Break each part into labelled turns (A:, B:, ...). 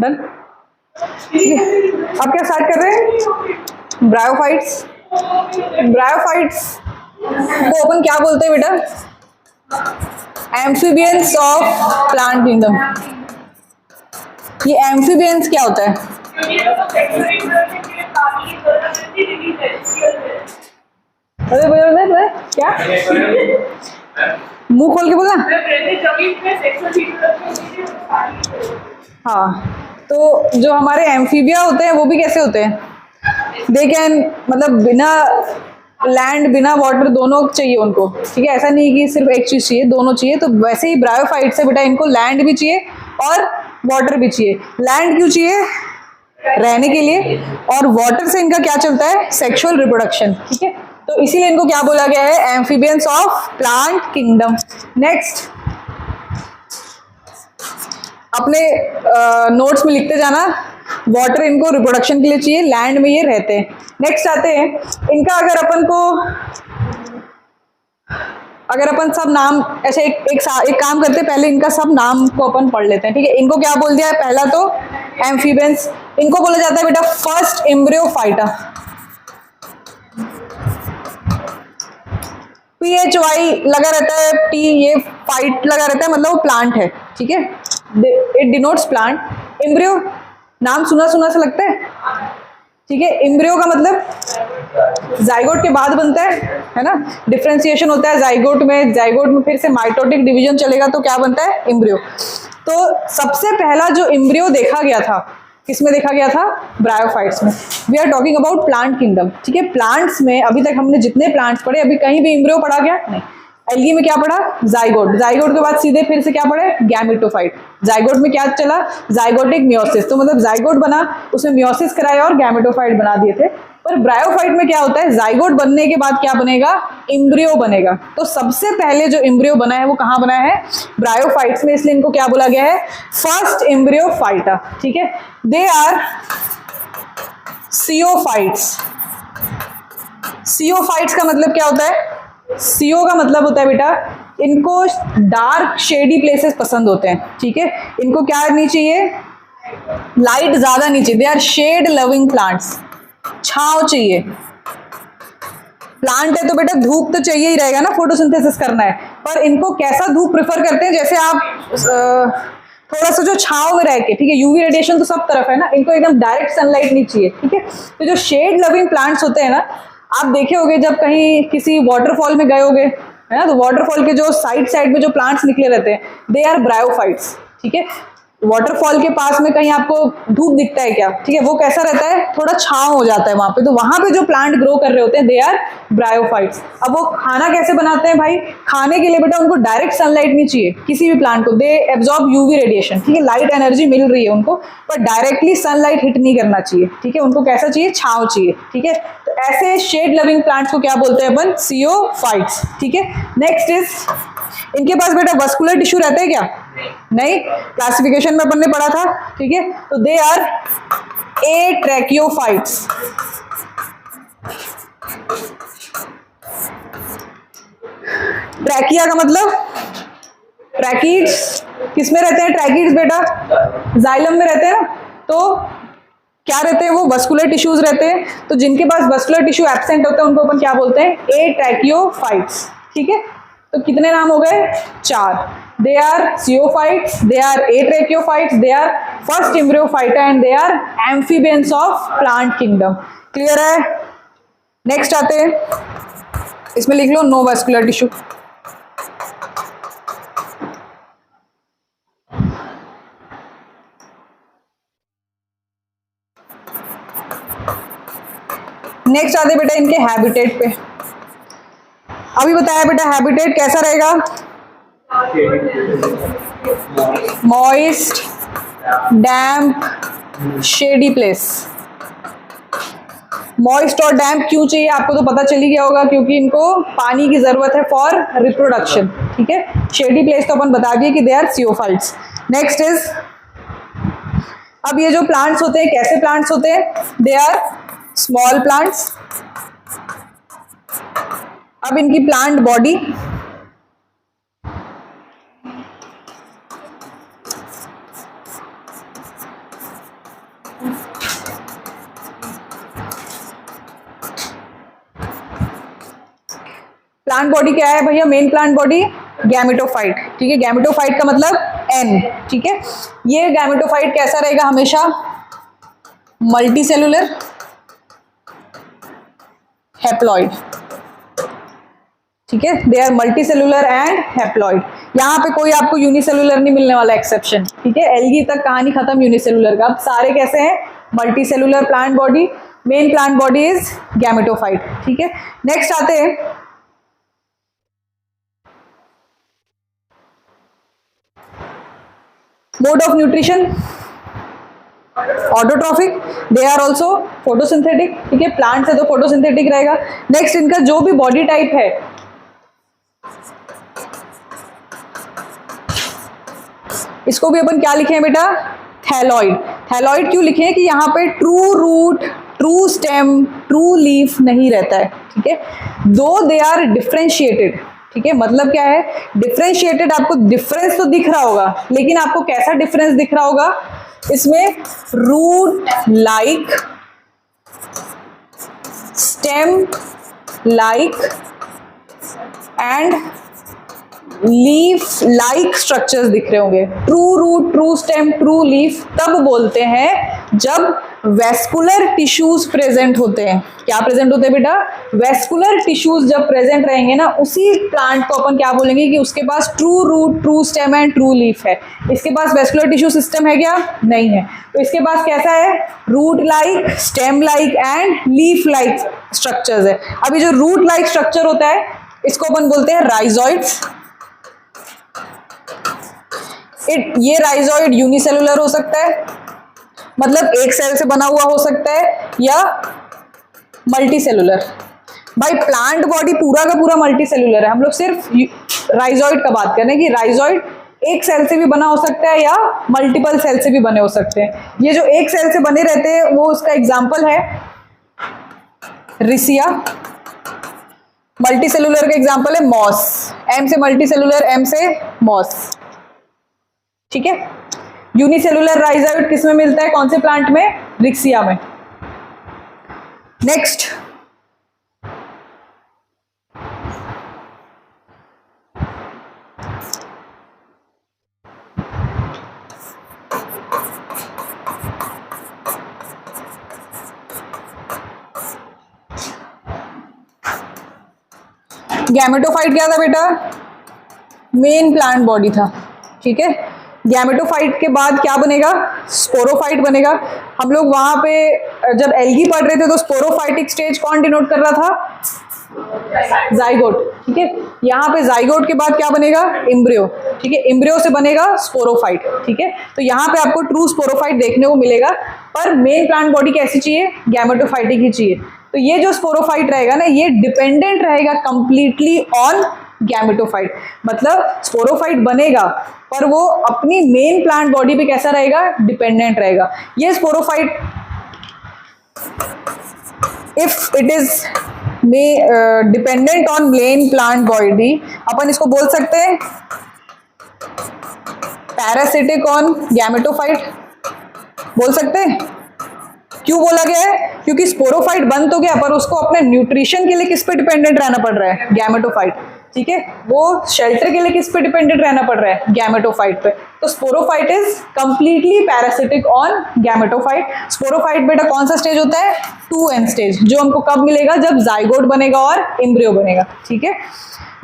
A: Done. अब क्या start कर रहे हैं? ब्रायोफाइट्स। ब्रायोफाइट्स को अपन क्या बोलते हैं बेटा? Amphibians of plant kingdom. ये एम्फीबियंस क्या होता है? अरे बोल क्या? मुंह खोल के बोलना। हाँ, तो जो हमारे एम्फीबिया होते हैं वो भी कैसे होते हैं? दे कैन, मतलब बिना लैंड बिना वाटर दोनों चाहिए उनको, ठीक है। ऐसा नहीं कि सिर्फ एक चीज चाहिए, दोनों चाहिए। तो वैसे ही ब्रायोफाइट से बेटा इनको लैंड भी चाहिए और वाटर भी चाहिए। लैंड क्यों चाहिए? रहने के लिए। और वाटर से इनका क्या चलता है? सेक्सुअल रिप्रोडक्शन, ठीक है। तो इसीलिए इनको क्या बोला गया है? Amphibians of plant kingdom. Next, अपने नोट्स में लिखते जाना, वाटर इनको रिप्रोडक्शन के लिए चाहिए, लैंड में ये रहते हैं। नेक्स्ट आते हैं इनका, अगर अपन सब नाम ऐसे एक काम करते हैं, पहले इनका सब नाम को अपन पढ़ लेते हैं, ठीक है। इनको क्या बोल दिया है? पहला तो एम्फीबियंस, इनको बोला जाता है बेटा फर्स्ट एम्ब्रियोफाइटा। PHY लगा रहता है, T ये फाइट लगा रहता है, मतलब वो प्लांट है, ठीक है। It denotes plant. एम्ब्रियो नाम सुना सुना सा लगता है, ठीक है। एम्ब्रियो का मतलब जाइगोट के बाद बनता है ना। डिफरेंशिएशन होता है जाइगोट में फिर से माइटोटिक डिवीजन चलेगा तो क्या बनता है? एम्ब्रियो। तो सबसे पहला जो एम्ब्रियो देखा गया था, किसमें देखा गया था? ब्रायोफाइट्स में। We are talking about plant kingdom, ठीक है। प्लांट्स में अभी तक हमने जितने प्लांट्स पढ़े, अभी कहीं भी एम्ब्रियो पढ़ा गया? नहीं। एल्गी में क्या पढ़ा? जाइगोट। जाइगोट के बाद सीधे फिर से क्या पढ़े? गैमेटोफाइट। जाइगोट में क्या चला? Zygotic meiosis. तो मतलब जाइगोट बना, उसमें मियोसिस कराया और गैमेटोफाइट बना दिए थे। पर ब्रायोफाइट में क्या होता है? जाइगोट बनने के बाद क्या बनेगा? एम्ब्रियो बनेगा। तो सबसे पहले जो एम्ब्रियो बना है वो कहां बना है? ब्रायोफाइट्स में। इसलिए इनको क्या बोला गया है? फर्स्ट एम्ब्रियोफाइटा, ठीक है। They are सियोफाइट्स। सियोफाइट्स का मतलब क्या होता है? सीओ का मतलब होता है बेटा, इनको डार्क शेडी प्लेसेस पसंद होते हैं, ठीक है। इनको क्या नहीं चाहिए? लाइट ज्यादा नहीं चाहिए। They are shade loving plants, छांव चाहिए। प्लांट है तो बेटा धूप तो चाहिए ही रहेगा ना, फोटोसिंथेसिस करना है। पर इनको कैसा धूप प्रेफर करते हैं? जैसे आप थोड़ा सा जो छांव में रह के, ठीक है। यूवी रेडिएशन तो सब तरफ है ना, इनको एकदम डायरेक्ट सनलाइट नहीं चाहिए, ठीक है। तो जो शेड लविंग प्लांट्स होते हैं ना, आप देखे होगे जब कहीं किसी वाटरफॉल में गए होगे, है ना, तो वाटरफॉल के जो साइड में जो प्लांट्स निकले रहते हैं, दे आर ब्रायोफाइट्स, ठीक है। वाटरफॉल के पास में कहीं आपको धूप दिखता है क्या? ठीक है, वो कैसा रहता है? थोड़ा छांव हो जाता है वहां पे। तो वहां पे जो प्लांट ग्रो कर रहे होते हैं, दे आर ब्रायोफाइट्स। अब वो खाना कैसे बनाते हैं भाई? खाने के लिए बेटा उनको डायरेक्ट सनलाइट नहीं चाहिए किसी भी प्लांट को। दे एब्जॉर्ब यूवी रेडिएशन, ठीक है। लाइट एनर्जी मिल रही है उनको, पर डायरेक्टली सनलाइट हिट नहीं करना चाहिए, ठीक है। उनको कैसा चाहिए? छांव चाहिए, ठीक है। तो ऐसे शेड लविंग प्लांट्स को क्या बोलते हैं अपन? सियोफाइट्स, ठीक है। नेक्स्ट इज, इनके पास बेटा वस्कुलर टिश्यू रहते हैं क्या? नहीं। क्लासिफिकेशन में अपन ने पढ़ा था, ठीक है। तो दे आर एट्रैकियोफाइट्स। ट्रैकिया का मतलब ट्रैकिड्स। किसमें रहते हैं ट्रैकिड्स बेटा? जाइलम में रहते हैं ना। तो क्या रहते हैं वो? वस्कुलर टिश्यूज रहते हैं। तो जिनके पास वस्कुलर टिश्यू एब्सेंट होता है उनको अपन क्या बोलते हैं? एट्रैकियोफाइट्स, ठीक है। तो कितने नाम हो गए? 4। They are siophytes, they are atracheophytes, they are first embryophyta and they are amphibians of plant kingdom. Clear है? नेक्स्ट आते हैं, इसमें लिख लो नो वस्कुलर टिश्यू। नेक्स्ट आते बेटा इनके हैबिटेट पे। अभी बताया बेटा हैबिटेट कैसा रहेगा? मॉइस्ट, डैम्प, शेडी प्लेस। मॉइस्ट और डैम्प क्यों चाहिए आपको तो पता चल ही गया होगा, क्योंकि इनको पानी की जरूरत है फॉर रिप्रोडक्शन, ठीक है। शेडी प्लेस तो अपन बता दिए कि दे आर सियोफाइट्स। नेक्स्ट इज, अब ये जो प्लांट्स होते हैं कैसे प्लांट्स होते हैं? They are small plants. अब इनकी प्लांट बॉडी, प्लांट बॉडी क्या है भैया, मेन प्लांट बॉडी गैमेटोफाइट, ठीक है, गैमेटोफाइट का मतलब एन, ठीक है। ये गैमेटोफाइट कैसा रहेगा हमेशा, मल्टी सेलुलर हैप्लॉइड, ठीक है, they are multi cellular and haploid. यहाँ पे कोई आपको यूनिसेलुलर नहीं मिलने वाला एक्सेप्शन, ठीक है, एल्गी तक कहानी खत्म यूनिसेलुलर का। अब सारे कैसे हैं, multi cellular plant body, main plant body is gametophyte, ठीक है। नेक्स्ट आते हैं mode of nutrition, autotrophic, they are also photosynthetic, ठीक है, प्लांट से तो फोटोसिंथेटिक रहेगा। नेक्स्ट इनका जो भी बॉडी टाइप है, इसको भी अपन क्या लिखे हैं बेटा, थैलॉइड। थैलॉइड क्यों लिखे हैं कि यहाँ पे true root, true stem, true leaf नहीं रहता है, ठीक है, दो दे आर डिफरेंशिएटेड, ठीक है। मतलब क्या है, डिफरेंशिएटेड, आपको डिफरेंस तो दिख रहा होगा, लेकिन आपको कैसा डिफरेंस दिख रहा होगा, इसमें root like, stem like and leaf like structures दिख रहे होंगे। True root, true stem, true leaf तब बोलते हैं जब वेस्कुलर टिश्यूज प्रेजेंट होते हैं। क्या प्रेजेंट होते हैं बेटा, वेस्कुलर टिश्यूज जब प्रेजेंट रहेंगे ना, उसी प्लांट को अपन क्या बोलेंगे कि उसके पास true root, true stem and true leaf है। इसके पास वेस्कुलर टिश्यू सिस्टम है क्या, नहीं है, तो इसके पास कैसा है, root like, stem like and leaf like structures है। अभी जो रूट लाइक स्ट्रक्चर होता है इसको अपन बोलते हैं राइजोइड्स। ये राइजोइड यूनिसेलुलर हो सकता है, मतलब एक सेल से बना हुआ हो सकता है, या मल्टी सेलुलर। भाई प्लांट बॉडी पूरा का पूरा मल्टी सेलुलर है, हम लोग सिर्फ राइजोइड का बात कर रहे हैं कि राइजोइड एक सेल से भी बना हो सकता है या मल्टीपल सेल से भी बने हो सकते हैं। ये जो एक सेल से बने रहते हैं वो उसका एग्जाम्पल है रिसिया, मल्टी सेलुलर का एग्जाम्पल है मॉस, एम से मल्टी सेलुलर, एम से मॉस, ठीक है। यूनिसेलुलर राइजोइड किस में मिलता है, कौन से प्लांट में, रिक्सिया में। नेक्स्ट गैमेटोफाइट क्या था बेटा, मेन प्लांट बॉडी था, ठीक है। गैमेटोफाइट के बाद क्या बनेगा, स्पोरोफाइट बनेगा। हम लोग वहां पे जब एल्गी पढ़ रहे थे तो स्पोरोफाइटिक स्टेज कौन डिनोट कर रहा था, जाइगोट, ठीक है। यहाँ पे जाइगोट के बाद क्या बनेगा, एम्ब्रियो, ठीक है, एम्ब्रियो से बनेगा स्पोरोफाइट, ठीक है। तो यहाँ पे आपको ट्रू स्पोरोफाइट देखने को मिलेगा, पर मेन प्लांट बॉडी कैसी चाहिए, गैमेटोफाइटिक ही चाहिए। तो ये जो स्पोरोफाइट रहेगा ना, ये डिपेंडेंट रहेगा कंप्लीटली ऑन गैमेटोफाइट, मतलब स्पोरोफाइट बनेगा पर वो अपनी मेन प्लांट बॉडी पे कैसा रहेगा, डिपेंडेंट रहेगा। ये sporophyte if it is dependent on main plant body, अपन इसको बोल सकते हैं पैरासिटिक ऑन गैमेटोफाइट, बोल सकते हैं। क्यों बोला गया है, क्योंकि स्पोरोफाइट बन तो गया पर उसको अपने न्यूट्रिशन के लिए किस पे डिपेंडेंट रहना पड़ रहा है, गैमेटोफाइट, ठीक है। वो शेल्टर के लिए किस पे डिपेंडेंट रहना पड़ रहा है, गैमेटोफाइट पे। तो sporophyte is completely parasitic on gametophyte. Sporophyte बेटा कौन सा स्टेज होता है, 2n स्टेज, जो हमको कब मिलेगा, जब जाइगोट बनेगा और एम्ब्रियो बनेगा, ठीक है।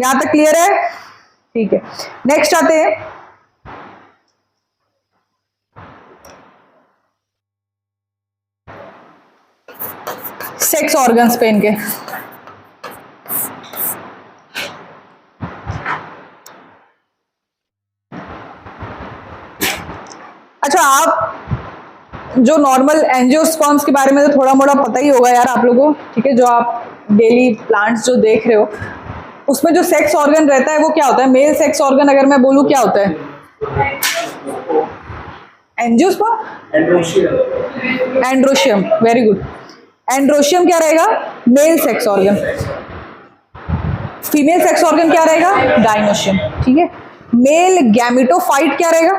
A: यहां तक क्लियर है, ठीक है। नेक्स्ट आते हैं सेक्स ऑर्गन्स पे इनके। अच्छा, आप जो नॉर्मल एंजियोस्पर्म्स के बारे में तो थोड़ा मोड़ा पता ही होगा यार आप लोगों को, ठीक है, जो आप डेली प्लांट्स जो देख रहे हो उसमें जो सेक्स ऑर्गन रहता है वो क्या होता है, मेल सेक्स ऑर्गन अगर मैं बोलूं क्या होता है, angiosperm, androecium, very good. Androecium क्या रहेगा, male sex organ. Female sex organ क्या रहेगा, गाइनोशियम, ठीक है। मेल गैमेटोफाइट क्या रहेगा,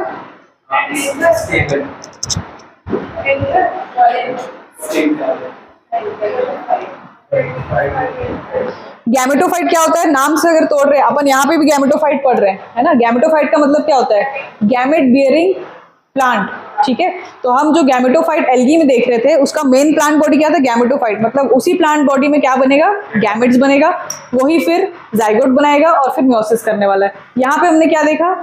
A: गैमेटोफाइट क्या होता है, नाम से अगर तोड़ रहे हैं अपन, यहाँ पे भी गैमेटोफाइट पढ़ रहे हैं, है ना। गैमेटोफाइट का मतलब क्या होता है, गैमेट बियरिंग प्लांट, ठीक है। तो हम जो गैमेटोफाइट एल्गी में देख रहे थे, उसका मेन प्लांट बॉडी क्या था, गैमेटोफाइट, मतलब उसी प्लांट बॉडी में क्या बनेगा, गैमेट्स बनेगा, वही फिर जाइगोट बनाएगा और फिर मियोसिस करने वाला है। यहाँ पे हमने क्या देखा,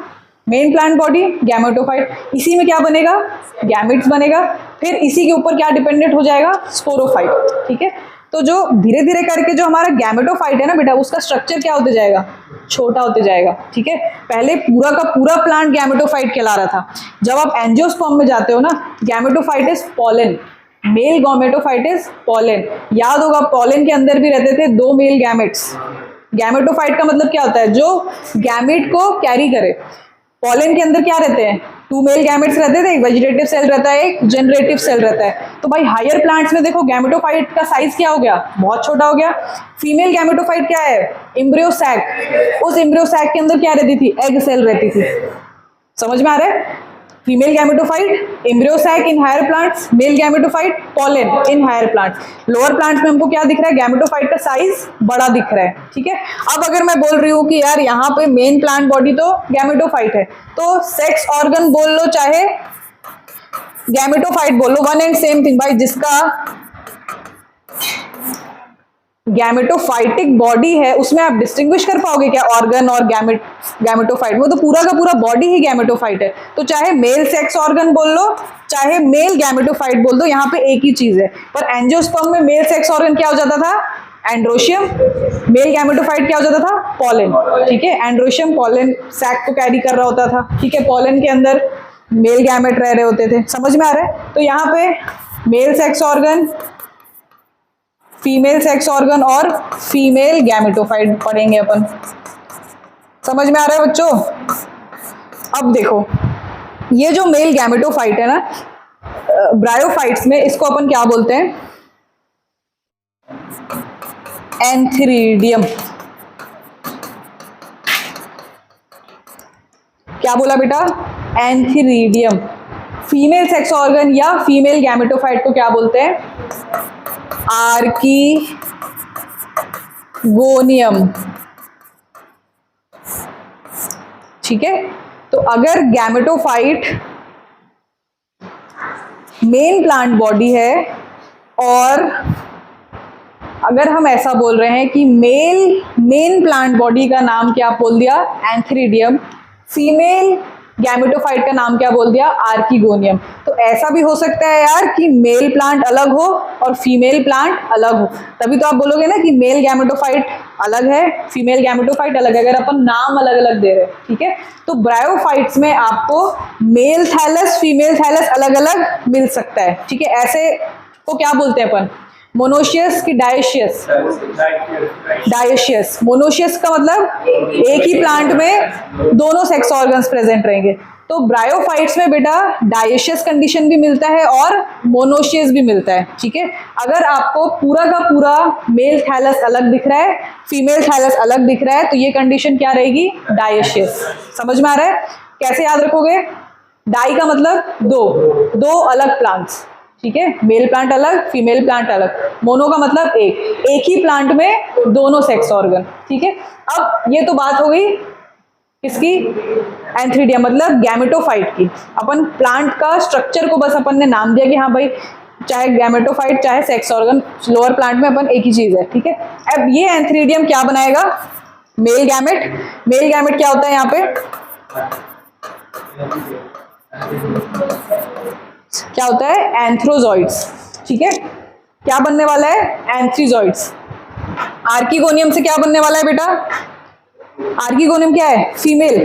A: मेन प्लांट बॉडी गैमेटोफाइट, इसी में क्या बनेगा, गैमेट्स बनेगा, फिर इसी के ऊपर क्या डिपेंडेंट हो जाएगा, स्पोरोफाइट, ठीक है। तो जो धीरे धीरे करके जो हमारा गैमेटोफाइट है ना बेटा, उसका स्ट्रक्चर क्या होते जाएगा, छोटा होते जाएगा, ठीक है। पहले पूरा का पूरा प्लांट गैमेटोफाइट कहला रहा था। जब आप एंजियोस्पर्म में जाते हो ना, gametophyte is pollen, male gametophyte is pollen. याद होगा पॉलन के अंदर भी रहते थे 2 मेल गैमेट्स। गैमेटोफाइट का मतलब क्या होता है, जो गैमेट को कैरी करे। पॉलन के अंदर क्या रहते हैं, 2 मेल गैमेट्स रहते थे, एक वेजिटेटिव सेल रहता है, एक जनरेटिव सेल रहता है। तो भाई हायर प्लांट्स में देखो गैमेटोफाइट का साइज क्या हो गया, बहुत छोटा हो गया। फीमेल गैमेटोफाइट क्या है, एम्ब्रियो सैक, उस एम्ब्रियो सैक के अंदर क्या रहती थी, एग सेल रहती थी। समझ में आ रहा है, female gametophyte embryo sac in higher plants, male gametophyte pollen in higher plants. Lower plants में हमको क्या दिख रहा है, गैमेटोफाइट का साइज बड़ा दिख रहा है, ठीक है। अब अगर मैं बोल रही हूँ कि यार यहाँ पे मेन प्लांट बॉडी तो गैमेटोफाइट है, तो सेक्स ऑर्गन बोल लो चाहे गैमेटोफाइट बोल लो, वन एंड सेम थिंग भाई। जिसका गैमेटोफाइटिक बॉडी है उसमें आप डिस्टिंग्विश कर पाओगे क्या ऑर्गन और गैमेटोफाइट में, तो पूरा का पूरा बॉडी ही गैमेटोफाइट है। तो चाहे मेल सेक्स ऑर्गन बोल लो चाहे मेल गैमेटोफाइट बोल दो, यहाँ पे एक ही चीज है। पर एंजियोस्पर्म में मेल सेक्स ऑर्गन क्या हो जाता था, एंड्रोशियम, मेल गैमेटोफाइट क्या हो जाता था, पॉलन, ठीक है। एंड्रोशियम पॉलन सैक को कैरी कर रहा होता था, ठीक है। पॉलन के अंदर मेल गैमेट रह रहे होते थे, समझ में आ रहा है। तो यहाँ पे male sex organ, female sex organ और फीमेल गैमेटोफाइट पढ़ेंगे अपन, समझ में आ रहा है बच्चों। अब देखो ये जो मेल गैमेटोफाइट है ना, ब्रायोफाइट्स में इसको अपन क्या बोलते हैं, एंथ्रीडियम। क्या बोला बेटा, एंथ्रीडियम। फीमेल सेक्स ऑर्गन या फीमेल गैमेटोफाइट को क्या बोलते हैं, आर्कीगोनियम, ठीक है। तो अगर गैमेटोफाइट मेन प्लांट बॉडी है और अगर हम ऐसा बोल रहे हैं कि मेन प्लांट बॉडी का नाम क्या बोल दिया, एंथ्रीडियम, फीमेल गैमेटोफाइट का नाम क्या बोल दिया, आर्कीगोनियम। तो ऐसा भी हो सकता है यार कि मेल प्लांट अलग हो और फीमेल प्लांट अलग हो, तभी तो आप बोलोगे ना कि मेल गैमेटोफाइट अलग है, फीमेल गैमेटोफाइट अलग है, अगर अपन नाम अलग अलग दे रहे हैं, ठीक है। तो ब्रायोफाइट्स में आपको मेल थैलस फीमेल थैलस अलग अलग मिल सकता है, ठीक है। ऐसे को क्या बोलते हैं अपन, मोनोशियस की डायोशियस, डायोशियस। मोनोशियस का मतलब एक ही प्लांट में दोनों सेक्स ऑर्गन्स प्रेजेंट रहेंगे। तो ब्रायोफाइट्स में बेटा डायोशियस कंडीशन भी मिलता है और मोनोशियस भी मिलता है, ठीक है। अगर आपको पूरा का पूरा मेल थैलस अलग दिख रहा है, फीमेल थैलस अलग दिख रहा है, तो ये कंडीशन क्या रहेगी, डायोशियस। समझ में आ रहा है, कैसे याद रखोगे, डाई का मतलब दो अलग प्लांट्स, ठीक है। मेल प्लांट अलग फीमेल प्लांट अलग, मोनो का मतलब एक ही प्लांट में दोनों सेक्स ऑर्गन, ठीक है। अब ये तो बात हो गई किसकी, एंथ्रीडियम मतलब गैमेटोफाइट की। अपन प्लांट का स्ट्रक्चर को बस अपन ने नाम दिया कि हाँ भाई चाहे गैमेटोफाइट चाहे सेक्स ऑर्गन, लोअर प्लांट में अपन एक ही चीज है, ठीक है। अब ये एंथ्रीडियम क्या बनाएगा, मेल गैमेट। मेल गैमेट क्या होता है यहाँ पे, क्या होता है, एंथ्रोजॉइड्स, ठीक है। क्या बनने वाला है, एंथ्रीजॉइड्स। आर्कीगोनियम से क्या बनने वाला है बेटा, आर्कीगोनियम क्या है, फीमेल।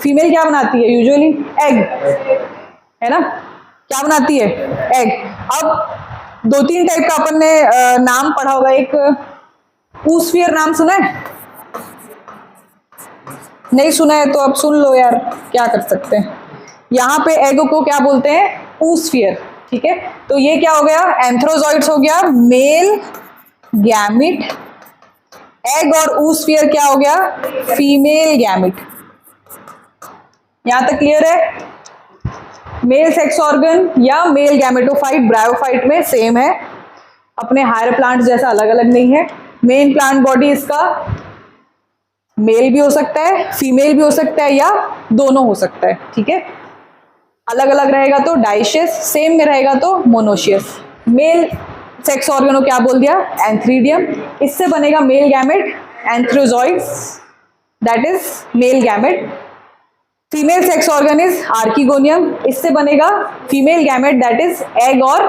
A: फीमेल क्या बनाती है यूजुअली, एग, है ना, क्या बनाती है, एग। अब 2-3 टाइप का अपन ने नाम पढ़ा होगा, एक ऊस्फियर नाम सुना है, नहीं सुना है तो अब सुन लो यार, क्या कर सकते हैं। यहाँ पे एग को क्या बोलते हैं, ऊस्फियर, ठीक है। तो ये क्या हो गया, एंथ्रोजॉइड्स हो गया, मेल गैमिट, एग और ऊस्फियर क्या हो गया, फीमेल गैमिट। यहां तक क्लियर है, मेल सेक्स ऑर्गन या मेल गैमेटोफाइट ब्रायोफाइट में सेम है, अपने हायर प्लांट्स जैसा अलग अलग नहीं है, मेन प्लांट बॉडी इसका मेल भी हो सकता है, फीमेल भी हो सकता है, या दोनों हो सकता है, ठीक है। अलग अलग रहेगा तो डाइशियस, सेम में रहेगा तो मोनोशियस। मेल सेक्स ऑर्गन को क्या बोल दिया? एंथ्रीडियम। इससे बनेगा male gamete antherozoids, that is male gamete. Female sex organ is archegonium, इससे बनेगा female gamete that is egg और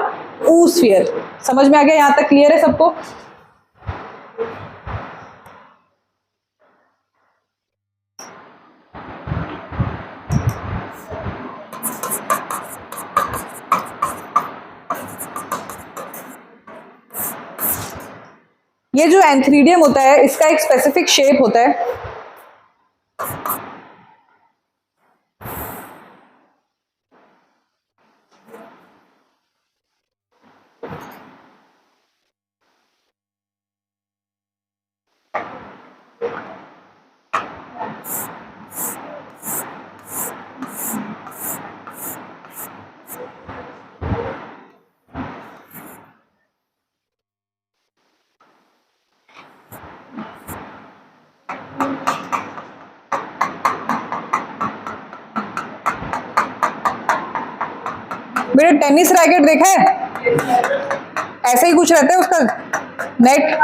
A: oosphere। समझ में आ गया? यहां तक क्लियर है सबको? ये जो एंथ्रीडियम होता है इसका एक स्पेसिफिक शेप होता है। बेटा टेनिस रैकेट देखा है? ऐसा ही कुछ रहता है उसका नेट।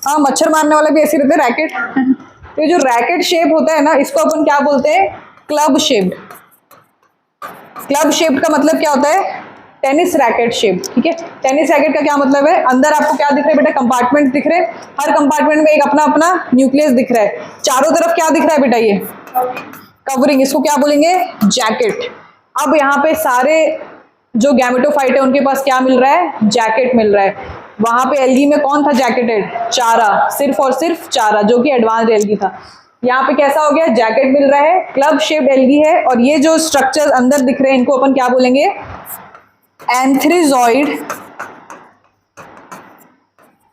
A: हाँ, मच्छर मारने वाला भी ऐसे रहता है रैकेट। तो जो रैकेट शेप होता है ना, इसको अपन क्या बोलते हैं? Club shaped. क्लब शेप्ड का मतलब क्या होता है? टेनिस रैकेट शेप, ठीक है। टेनिस रैकेट का क्या मतलब है? अंदर आपको क्या दिख रहा है बेटा? कंपार्टमेंट दिख रहे हैं, हर कंपार्टमेंट में एक अपना अपना न्यूक्लियस दिख रहा है। चारों तरफ क्या दिख रहा है बेटा? ये कवरिंग, इसको क्या बोलेंगे? जैकेट। अब यहाँ पे सारे जो गैमेटोफाइट है उनके पास क्या मिल रहा है? जैकेट मिल रहा है। वहां पे एल्गी में कौन था जैकेटेड? चारा, सिर्फ और सिर्फ चारा, जो कि एडवांस्ड एल्गी था। यहाँ पे कैसा हो गया? जैकेट मिल रहा है, क्लब शेप्ड एल्गी है, और ये जो स्ट्रक्चर अंदर दिख रहे हैं इनको अपन क्या बोलेंगे? एंथ्रीजॉइड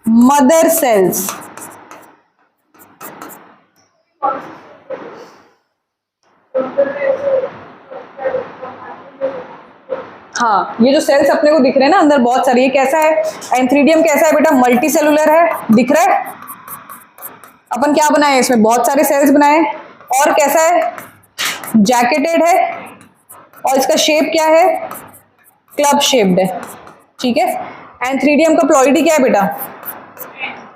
A: मदर सेल्स। हाँ, ये जो सेल्स अपने को दिख रहे हैं ना अंदर बहुत सारे, ये कैसा है? एंथ्रीडियम कैसा है बेटा? मल्टी सेलुलर है, दिख रहा है? अपन क्या बनाए इसमें? बहुत सारे सेल्स बनाए। और कैसा है? जैकेटेड है, और इसका शेप क्या है? क्लब शेप्ड है, ठीक है। एंथ्रीडियम का प्लॉइडी क्या है बेटा?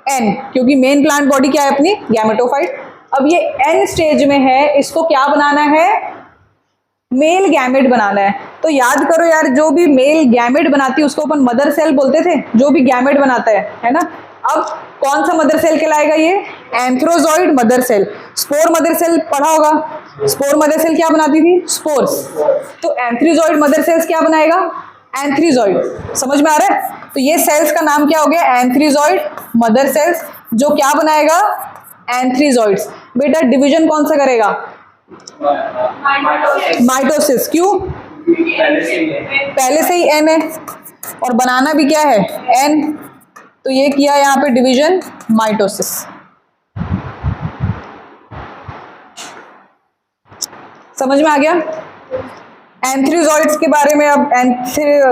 A: एन, क्योंकि मेन प्लांट बॉडी क्या है अपनी? गैमेटोफाइट। अब ये एन स्टेज में है, इसको क्या बनाना है? मेल गैमेट बनाना है। तो याद करो यार, जो भी मेल गैमेट बनाती है उसको अपन मदर सेल बोलते थे, जो भी गैमेट बनाता है ना। अब कौन सा मदर सेल कहलाएगा? ये antherozoid mother cell. Spore mother cell पढ़ा होगा। स्पोर मदर सेल क्या बनाती थी? स्पोर्स। तो एंथ्रीजॉइड मदर सेल्स क्या बनाएगा? एंथ्रीजॉइड। समझ में आ रहा है? तो ये सेल्स का नाम क्या हो गया? एंथ्रीजॉइड मदर सेल्स, जो क्या बनाएगा? एंथ्रीजॉइड्स। बेटा डिवीजन कौन सा करेगा? माइटोसिस। क्यों? पहले से ही एन है, और बनाना भी क्या है? एन। तो ये किया यहाँ पे डिवीजन, माइटोसिस। समझ में आ गया? एंथ्रीजॉइड्स के बारे में अब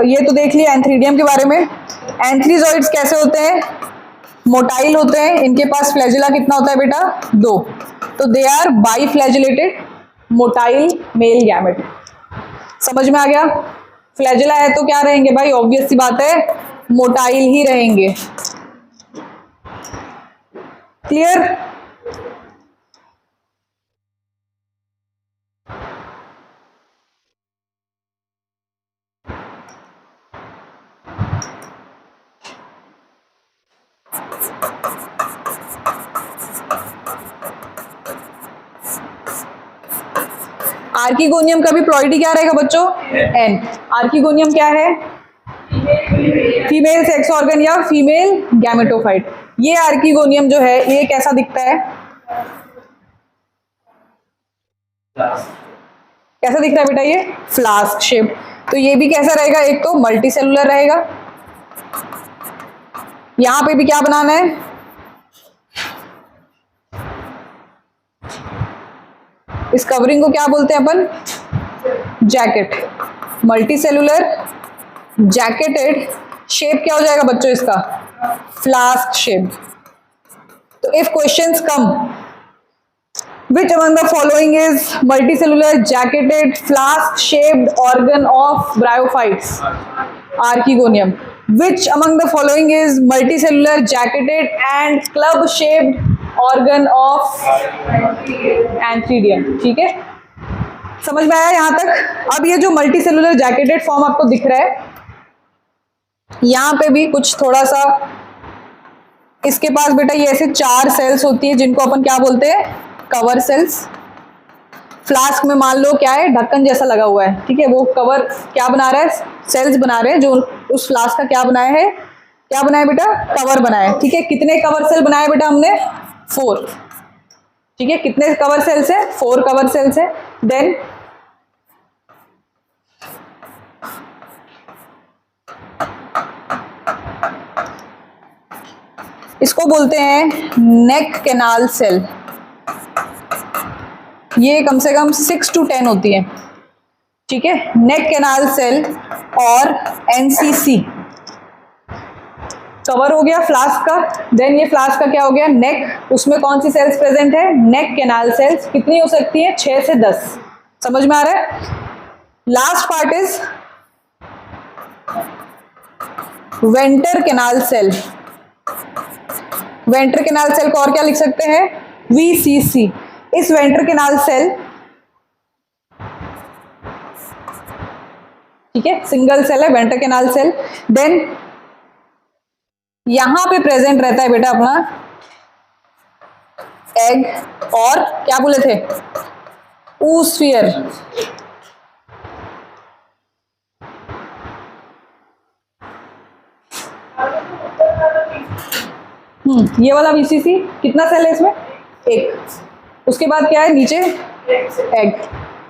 A: ये तो देख लिया एंथ्रीडियम के बारे में। एंथ्रीजॉइड्स कैसे होते हैं? मोटाइल होते हैं। इनके पास फ्लैजिला कितना होता है बेटा? 2। तो they are biflagellated motile male gamete. समझ में आ गया? फ्लैजिला है तो क्या रहेंगे भाई? ऑब्वियस सी बात है, मोटाइल ही रहेंगे। क्लियर? आर्किगोनियम का भी प्लॉइडी क्या रहेगा बच्चों? एन। आर्किगोनियम क्या है? फीमेल सेक्स ऑर्गन या फीमेल गैमेटोफाइट। ये आर्किगोनियम जो है ये कैसा दिखता है? कैसा दिख रहा है बेटा? ये फ्लास्क शेप। तो ये भी कैसा रहेगा? एक तो मल्टी सेलुलर रहेगा। यहां पे भी क्या बनाना है? इस कवरिंग को क्या बोलते हैं अपन? Jacket. Multi cellular jacketed. Shape क्या हो जाएगा बच्चों इसका? Flask shape. तो if questions come, which among the following is multicellular jacketed flask shaped organ of bryophytes? Archegonium. Which among the following is multicellular jacketed and club shaped organ of Antheridium? ठीक है, समझ में आया यहां तक? अब ये जो मल्टीसेलुलर जैकेटेड फॉर्म आपको दिख रहा है, यहां पे भी कुछ थोड़ा सा इसके पास बेटा ये ऐसे 4 सेल्स होती है जिनको अपन क्या बोलते हैं, कवर सेल्स। फ्लास्क में मान लो क्या है, ढक्कन जैसा लगा हुआ है, ठीक है, वो कवर क्या बना रहा है, सेल्स बना रहे हैं जो उस फ्लास्क का क्या बनाया है, क्या बनाया बेटा, कवर बनाया है। ठीक है, कितने कवर सेल बनाए बेटा हमने, 4। ठीक है, कितने कवर सेल्स है, 4 कवर सेल्स है। देन इसको बोलते हैं नेक कैनाल सेल। ये कम से कम 6 to 10 होती है। ठीक है, नेक कैनाल सेल और एनसीसी कवर हो गया फ्लास्क का। देन ये फ्लास्क का क्या हो गया, नेक, उसमें कौन सी सेल्स प्रेजेंट है, नेक कैनाल सेल्स। कितनी हो सकती है, 6 से 10। समझ में आ रहा है? Last part is venter canal cell. Venter canal cell को और क्या लिख सकते हैं, वीसीसी। इस वेंटर कैनाल सेल, ठीक है, सिंगल सेल है वेंटर कैनाल सेल। देन यहां पे प्रेजेंट रहता है बेटा अपना एग और क्या बोले थे, oosphere। ये वाला वीसीसी कितना सेल है इसमें, 1। उसके बाद क्या है नीचे, एग।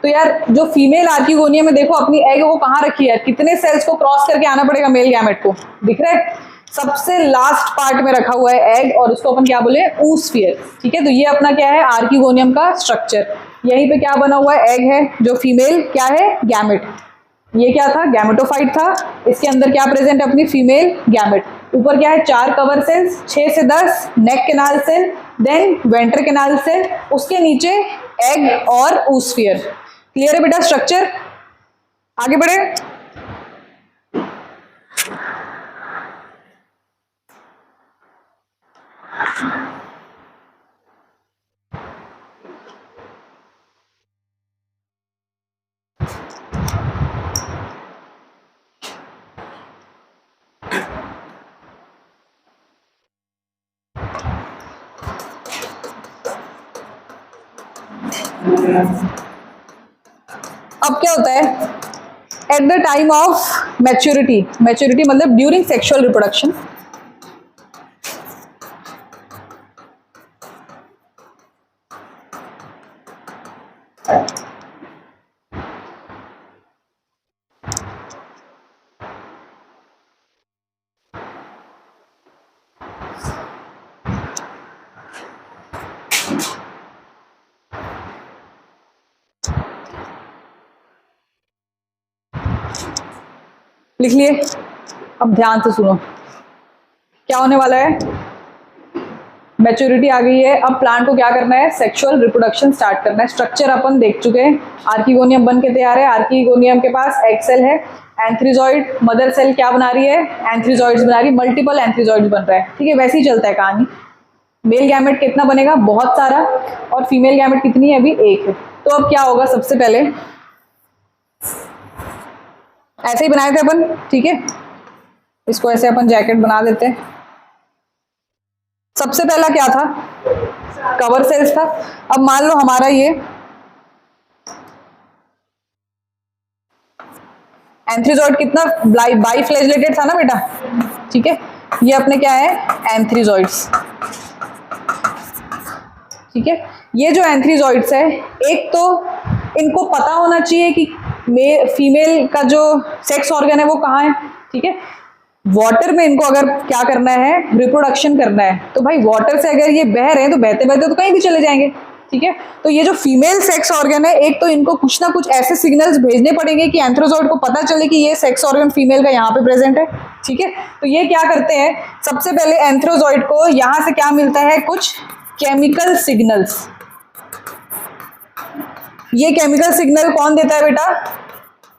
A: तो यार जो फीमेल आर्किगोनिया में देखो अपनी एग वो कहाँ रखी है, कितने सेल्स को क्रॉस करके आना पड़ेगा मेल गैमेट को, दिख रहा है? सबसे लास्ट पार्ट में रखा हुआ है एग और उसको अपन क्या बोले, oosphere। ठीक है, तो ये अपना क्या है, आर्किगोनियम का स्ट्रक्चर। यहीं पे क्या बना हुआ है, एग है जो फीमेल क्या है, गैमेट। ये क्या था, गैमेटोफाइट था। इसके अंदर क्या प्रेजेंट है, अपनी फीमेल गैमेट। ऊपर क्या है, 4 कवर सेल्स, 6 से 10 neck canal cell, then venter canal cell, उसके नीचे एग और oosphere। क्लियर है बेटा स्ट्रक्चर? आगे बढ़े। अब क्या होता है, eight the time of maturity, maturity मतलब ड्यूरिंग सेक्सुअल रिप्रोडक्शन, लिख लिए। अब ध्यान से सुनो क्या होने वाला है, मैच्योरिटी आ गई है। अब प्लांट को क्या करना है, सेक्सुअल रिप्रोडक्शन स्टार्ट करना है। स्ट्रक्चर अपन देख चुके हैं, आर्किगोनियम बन के तैयार है। आर्किगोनियम के पास एग सेल है, एंथ्रीजॉइड, मदर सेल क्या बना रही है, एंथ्रीजॉइड्स बना रही है, मल्टीपल एंथ्रीजॉइड्स बन रहा है। ठीक है, वैसे ही चलता है कहानी। मेल गैमेट कितना बनेगा, बहुत सारा, और फीमेल गैमेट कितनी है, अभी 1 है। तो अब क्या होगा, सबसे पहले ऐसे ही बनाए थे अपन, ठीक है, इसको ऐसे अपन जैकेट बना देते हैं। सबसे पहला क्या था, कवर सेल्स था। अब मान लो हमारा ये एंथ्रीजॉइड कितना बाइफ्लैजेलेटेड था ना बेटा, ठीक है, ये अपने क्या है, एंथ्रीजॉइड्स। ठीक है, ये जो एंथ्रीजॉइड्स है, एक तो इनको पता होना चाहिए कि फीमेल का जो सेक्स ऑर्गन है वो कहाँ है। ठीक है, वाटर में इनको अगर क्या करना है, रिप्रोडक्शन करना है, तो भाई वाटर से अगर ये बह रहे हैं तो बहते बहते तो कहीं भी चले जाएंगे। ठीक है। तो ये जो फीमेल सेक्स ऑर्गन है, एक तो इनको कुछ ना कुछ ऐसे सिग्नल्स भेजने पड़ेंगे कि एंथ्रोजॉइड को पता चले कि ये सेक्स ऑर्गन फीमेल का यहाँ पे प्रेजेंट है, ठीक है। तो ये क्या करते हैं, सबसे पहले एंथ्रोजॉइड को यहाँ से क्या मिलता है, कुछ केमिकल सिग्नल्स। ये केमिकल सिग्नल कौन देता है बेटा,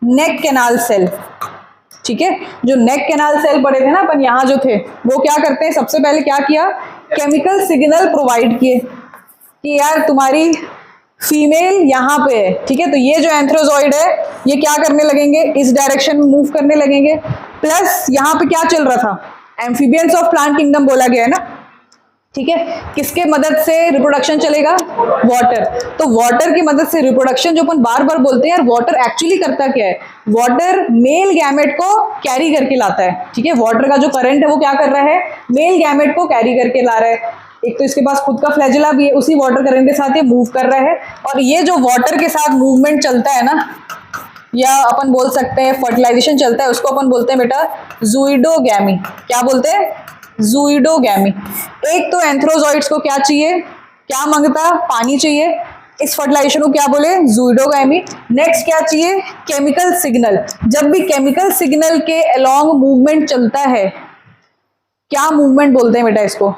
A: नेक कैनाल सेल, ठीक है। जो नेक कैनाल सेल पढ़े थे ना अपन यहाँ जो थे, वो क्या करते हैं, सबसे पहले क्या किया, केमिकल सिग्नल प्रोवाइड किए कि यार तुम्हारी फीमेल यहाँ पे है, ठीक है। तो ये जो एंथ्रोजॉइड है ये क्या करने लगेंगे, इस डायरेक्शन में मूव करने लगेंगे। प्लस यहाँ पे क्या चल रहा था, एम्फीबियंस ऑफ प्लांट किंगडम बोला गया है ना, ठीक है। किसके मदद से रिप्रोडक्शन चलेगा, वाटर। तो वाटर की मदद से रिप्रोडक्शन, जो अपन बार बार बोलते हैं यार, वाटर एक्चुअली करता क्या है, वाटर मेल गैमेट को कैरी करके लाता है, ठीक है। वाटर का जो करंट है वो क्या कर रहा है, मेल गैमेट को कैरी करके ला रहा है। एक तो इसके पास खुद का फ्लैजिला भी है, उसी वाटर करंट के साथ ये मूव कर रहा है। और ये जो वाटर के साथ मूवमेंट चलता है ना, या अपन बोल सकते हैं फर्टिलाइजेशन चलता है, उसको अपन बोलते हैं बेटा ज़ूइडोगैमी। क्या बोलते हैं, ज़ूइडोगैमी। एक तो एंथ्रोजॉइड्स को क्या चाहिए, क्या मांगता, पानी चाहिए, इस फर्टिलाइजेशन को क्या बोले, ज़ूइडोगैमी। नेक्स्ट क्या चाहिए, केमिकल सिग्नल। जब भी केमिकल सिग्नल के अलोंग मूवमेंट चलता है, क्या मूवमेंट बोलते हैं बेटा इसको,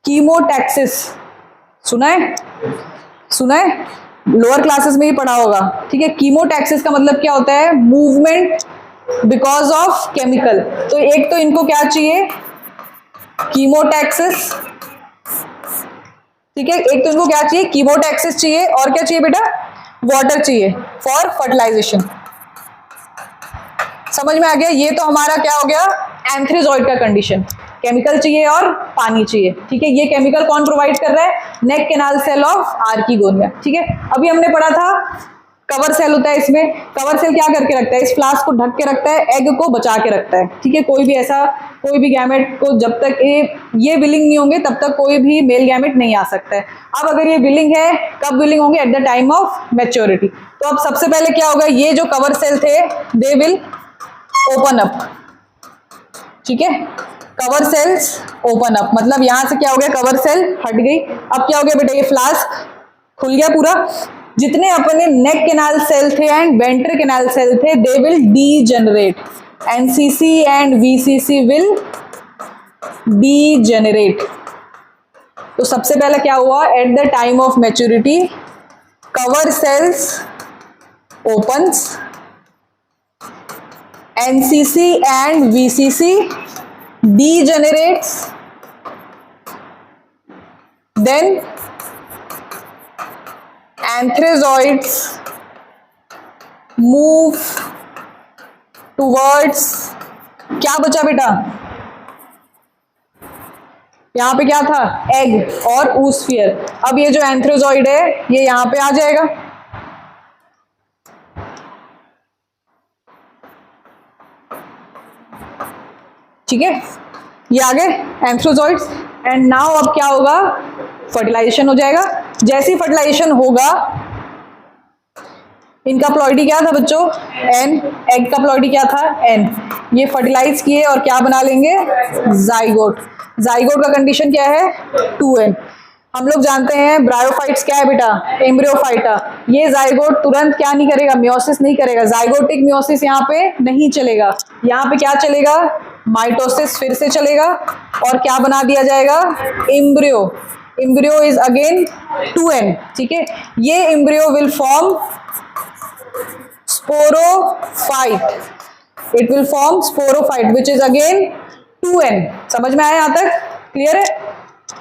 A: कीमोटैक्सिस। सुना है, सुना है, लोअर क्लासेस में ही पढ़ा होगा, ठीक है। कीमोटैक्सिस का मतलब क्या होता है, मूवमेंट बिकॉज ऑफ केमिकल। तो एक तो इनको क्या चाहिए, कीमोटैक्सिस, ठीक है। एक तो इनको क्या चाहिए, कीमोटैक्सिस चाहिए, और क्या चाहिए बेटा, वाटर चाहिए फॉर फर्टिलाइजेशन। समझ में आ गया, ये तो हमारा क्या हो गया, एंथ्रोजॉइड का कंडीशन, केमिकल चाहिए और पानी चाहिए, ठीक है। ये केमिकल कौन प्रोवाइड कर रहा है, नेक कैनाल सेल ऑफ आर्किगोनिया, ठीक है। अभी हमने पढ़ा था कवर सेल होता है, इसमें कवर सेल क्या करके रखता है, इस फ्लास्क को ढक के रखता है, एग को बचा के रखता है, ठीक है। कोई भी ऐसा, कोई भी गैमेट को जब तक ये विलिंग नहीं होंगे तब तक कोई भी मेल गैमेट नहीं आ सकता है। अब अगर ये विलिंग है, कब विलिंग होंगे, eight the time of maturity. तो अब सबसे पहले क्या होगा, ये जो कवर सेल थे दे विल ओपन अप, ठीक है। कवर सेल्स ओपन अप, मतलब यहां से क्या हो गया, कवर सेल हट गई। अब क्या हो गया बेटा, ये फ्लास्क खुल गया पूरा। जितने अपने नेक कैनाल सेल थे एंड वेंट्रल कैनाल सेल थे, they will degenerate, NCC and VCC will degenerate. तो सबसे पहले क्या हुआ, at the time of maturity cover cells opens, NCC and VCC degenerates, then anthrazoids move towards, क्या बचा बेटा, यहां पे क्या था, एग और oosphere। अब ये जो एंथ्रोजॉइड है ये यहां पे आ जाएगा, ठीक है। ये आ गए एंथ्रोजॉइड्स। एंड नाउ अब क्या होगा, फर्टिलाइजेशन हो जाएगा। जैसी फर्टिलाइजेशन होगा, इनका प्लॉइडी क्या था बच्चों, एन, एग का प्लॉइडी क्या था, एन। ये फर्टिलाइज किए और क्या बना लेंगे, जाइगोट। जाइगोट का कंडीशन क्या है, 2n। हम लोग जानते हैं ब्रायोफाइट्स क्या है बेटा, एम्ब्रियोफाइटा। ये जाइगोट तुरंत क्या नहीं करेगा, मियोसिस नहीं करेगा, जाइगोटिक मियोसिस यहाँ पे नहीं चलेगा। यहाँ पे क्या चलेगा, माइटोसिस फिर से चलेगा, और क्या बना दिया जाएगा, embryo. Embryo is again 2n, ठीक है। ये embryo will form sporophyte, it will form sporophyte which is again 2n। समझ में आया यहाँ तक, क्लियर है।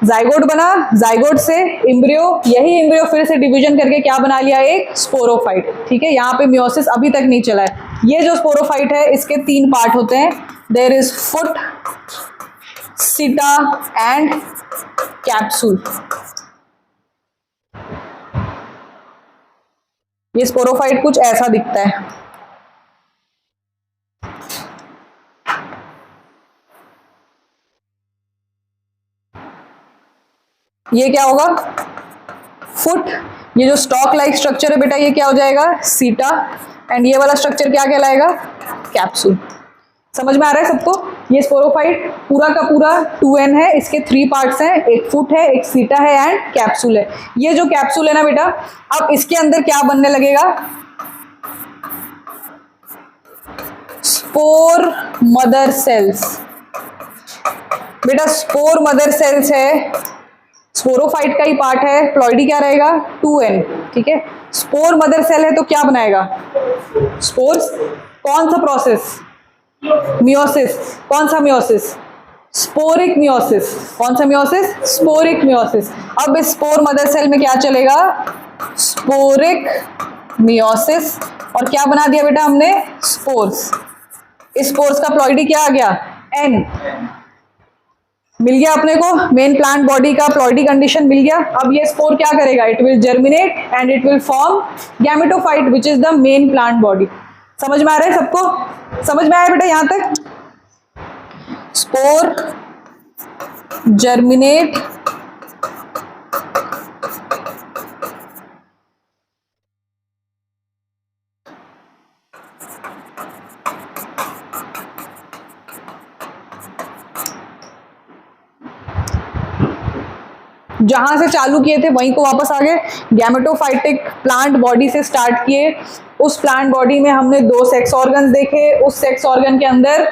A: जाइगोट बना, जाइगोट से एम्ब्रियो, यही एम्ब्रियो फिर से डिवीजन करके क्या बना लिया, एक स्पोरोफाइट, ठीक है। यहाँ पे मियोसिस अभी तक नहीं चला है। ये जो स्पोरोफाइट है इसके 3 पार्ट होते हैं, देयर इज फुट, सीटा एंड कैप्सूल। ये स्पोरोफाइट कुछ ऐसा दिखता है, ये क्या होगा, फुट। ये जो स्टॉक लाइक स्ट्रक्चर है बेटा ये क्या हो जाएगा, सीटा। एंड ये वाला स्ट्रक्चर क्या कहलाएगा, कैप्सूल। समझ में आ रहा है सबको। ये स्पोरोफाइट पूरा का पूरा 2n है, इसके 3 पार्ट्स हैं, एक फुट है, एक सीटा है एंड कैप्सूल है। ये जो कैप्सूल है ना बेटा, अब इसके अंदर क्या बनने लगेगा, स्पोर मदर सेल्स। बेटा स्पोर मदर सेल्स है, स्पोरोफाइट का ही पार्ट है, प्लॉइडी क्या रहेगा 2n, ठीक है। स्पोर मदर सेल है तो क्या बनाएगा, स्पोर्स। कौन सा प्रोसेस, मियोसिस। कौन सा मियोसिस, स्पोरिक मियोसिस। कौन सा मियोसिस, स्पोरिक मियोसिस। अब इस स्पोर मदर सेल में क्या चलेगा, स्पोरिक मियोसिस, और क्या बना दिया बेटा हमने, स्पोर्स। इस स्पोर्स का प्लॉइडी क्या आ गया, n। मिल गया अपने को, मेन प्लांट बॉडी का प्लॉइडी कंडीशन मिल गया। अब ये स्पोर क्या करेगा, it will germinate and it will form gametophyte which is the main plant body. समझ में आ रहा है सबको, समझ में आया बेटा यहां तक। स्पोर जर्मिनेट, जहां से चालू किए थे वहीं को वापस आ गए। गैमेटोफाइटिक प्लांट बॉडी से स्टार्ट किए, उस प्लांट बॉडी में हमने 2 सेक्स ऑर्गन्स देखे, उस सेक्स ऑर्गन के अंदर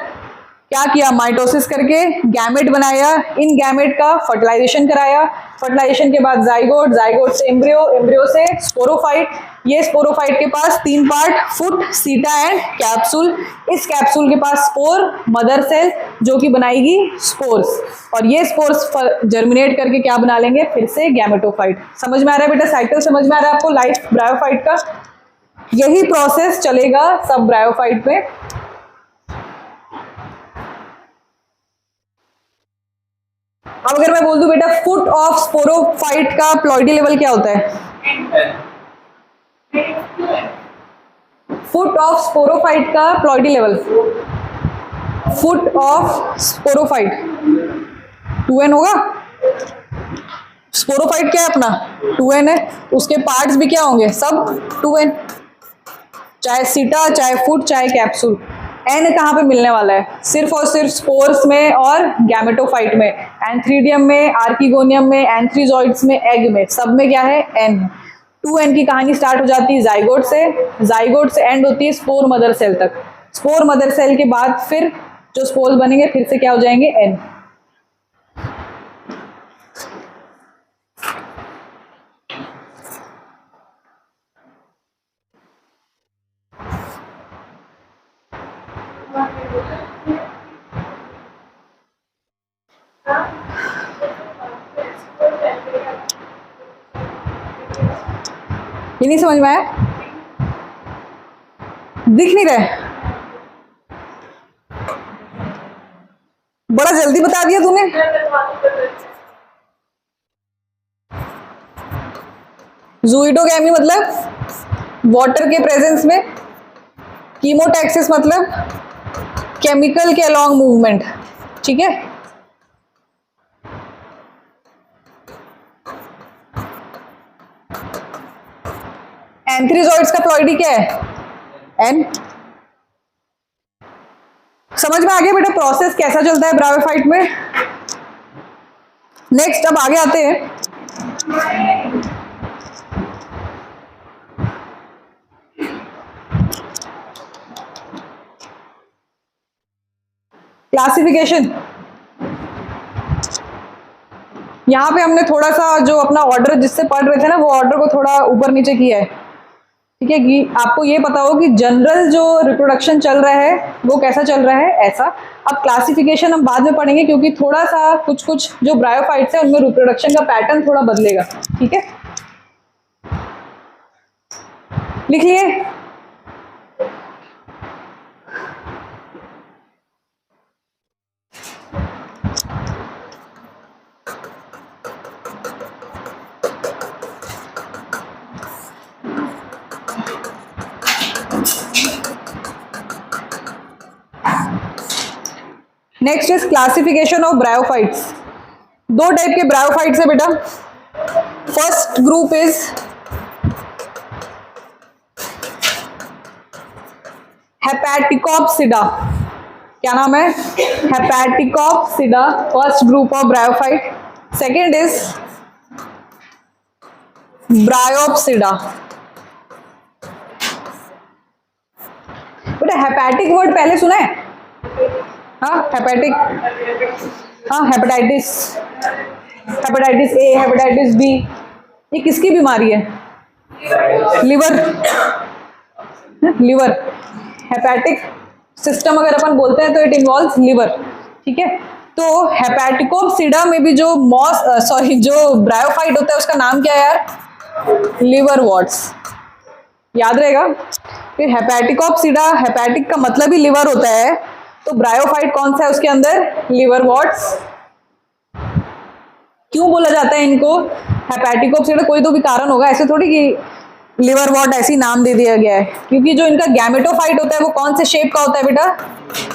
A: क्या किया, माइटोसिस करके गैमेट बनाया, इन गैमेट का फर्टिलाइजेशन कराया, फर्टिलाइजेशन के बाद जाइगोट, जाइगोट से एम्ब्रियो, एम्ब्रियो से स्पोरोफाइट। ये स्पोरोफाइट के पास 3 पार्ट, फुट, सीटा एंड कैप्सूल। इस कैप्सूल के पास स्पोर मदर सेल जो कि बनाएगी स्पोर्स, और ये स्पोर्स जर्मिनेट करके क्या बना लेंगे, फिर से गैमेटोफाइट। समझ में आ रहा है बेटा, साइकिल समझ में आ रहा है आपको लाइफ ब्रायोफाइट का। यही प्रोसेस चलेगा सब ब्रायोफाइट में। अब अगर मैं बोल दूं बेटा फुट ऑफ स्पोरोफाइट का प्लॉइडी लेवल क्या होता है, फुट ऑफ स्पोरोफाइट का ploidy level, foot of sporophyte 2n होगा। स्पोरोफाइट क्या है अपना 2n है, उसके पार्ट्स भी क्या होंगे, सब 2n, चाहे सीटा, चाहे फुट, चाहे कैप्सूल। n कहाँ पे मिलने वाला है, सिर्फ और सिर्फ स्पोर्स में और गैमेटोफाइट में, एंथ्रीडियम में, आर्किगोनियम में, एंथ्रीजॉइड्स में, एग में, सब में क्या है n। 2n की कहानी स्टार्ट हो जाती है जाइगोट से, जाइगोट से एंड होती है स्पोर मदर सेल तक। स्पोर मदर सेल के बाद फिर जो स्पोर्स बनेंगे फिर से क्या हो जाएंगे, n। ये नहीं समझ में आया, दिख नहीं रहे, बड़ा जल्दी बता दिया तूने। ज़ूइडोगैमी मतलब वाटर के प्रेजेंस में, कीमोटैक्सिस मतलब केमिकल के अलोंग मूवमेंट, ठीक है। एंथ्रीजॉइड्स का प्लॉइडी क्या है, n। समझ में आ गया बेटा प्रोसेस कैसा चलता है ब्रायोफाइट में। नेक्स्ट अब आगे आते हैं, क्लासिफिकेशन। यहां पे हमने थोड़ा सा जो अपना ऑर्डर जिससे पढ़ रहे थे ना, वो ऑर्डर को थोड़ा ऊपर नीचे किया है, ठीक है, कि आपको ये पता हो कि जनरल जो रिप्रोडक्शन चल रहा है वो कैसा चल रहा है, ऐसा। अब क्लासिफिकेशन हम बाद में पढ़ेंगे क्योंकि थोड़ा सा कुछ कुछ जो ब्रायोफाइट्स है उनमें रिप्रोडक्शन का पैटर्न थोड़ा बदलेगा, ठीक है। लिख लिए, next is classification of bryophytes. 2 type के ब्रायोफाइट्स है बेटा। फर्स्ट ग्रुप इज हेपेटिकोप्सिडा, क्या नाम है? Hepaticopsida, first group of bryophyte. Second is Bryopsida. बेटा हेपेटिक वर्ड पहले सुना है? हाँ हेपेटिक, हाँ hepatitis, hepatitis A, hepatitis B, ये किसकी बीमारी है? Liver, liver. हेपेटिक सिस्टम अगर अपन बोलते हैं तो इट इन्वॉल्व्स लिवर. ठीक है, तो हेपेटिकोप्सिडा में भी जो जो ब्रायोफाइट होता है उसका नाम क्या है यार? Liverworts. याद रहेगा. फिर हेपेटिकोप्सिडा, हेपेटिक का मतलब ही लिवर होता है, तो ब्रायोफाइट कौन सा है उसके अंदर? Liverworts. क्यों बोला जाता है इनको हेपेटिकोप्सिडा? कोई तो भी कारण होगा, ऐसे थोड़ी कि लिवर वॉट ऐसी नाम दे दिया गया है. क्योंकि जो इनका गैमेटोफाइट होता है वो कौन से शेप का होता है बेटा?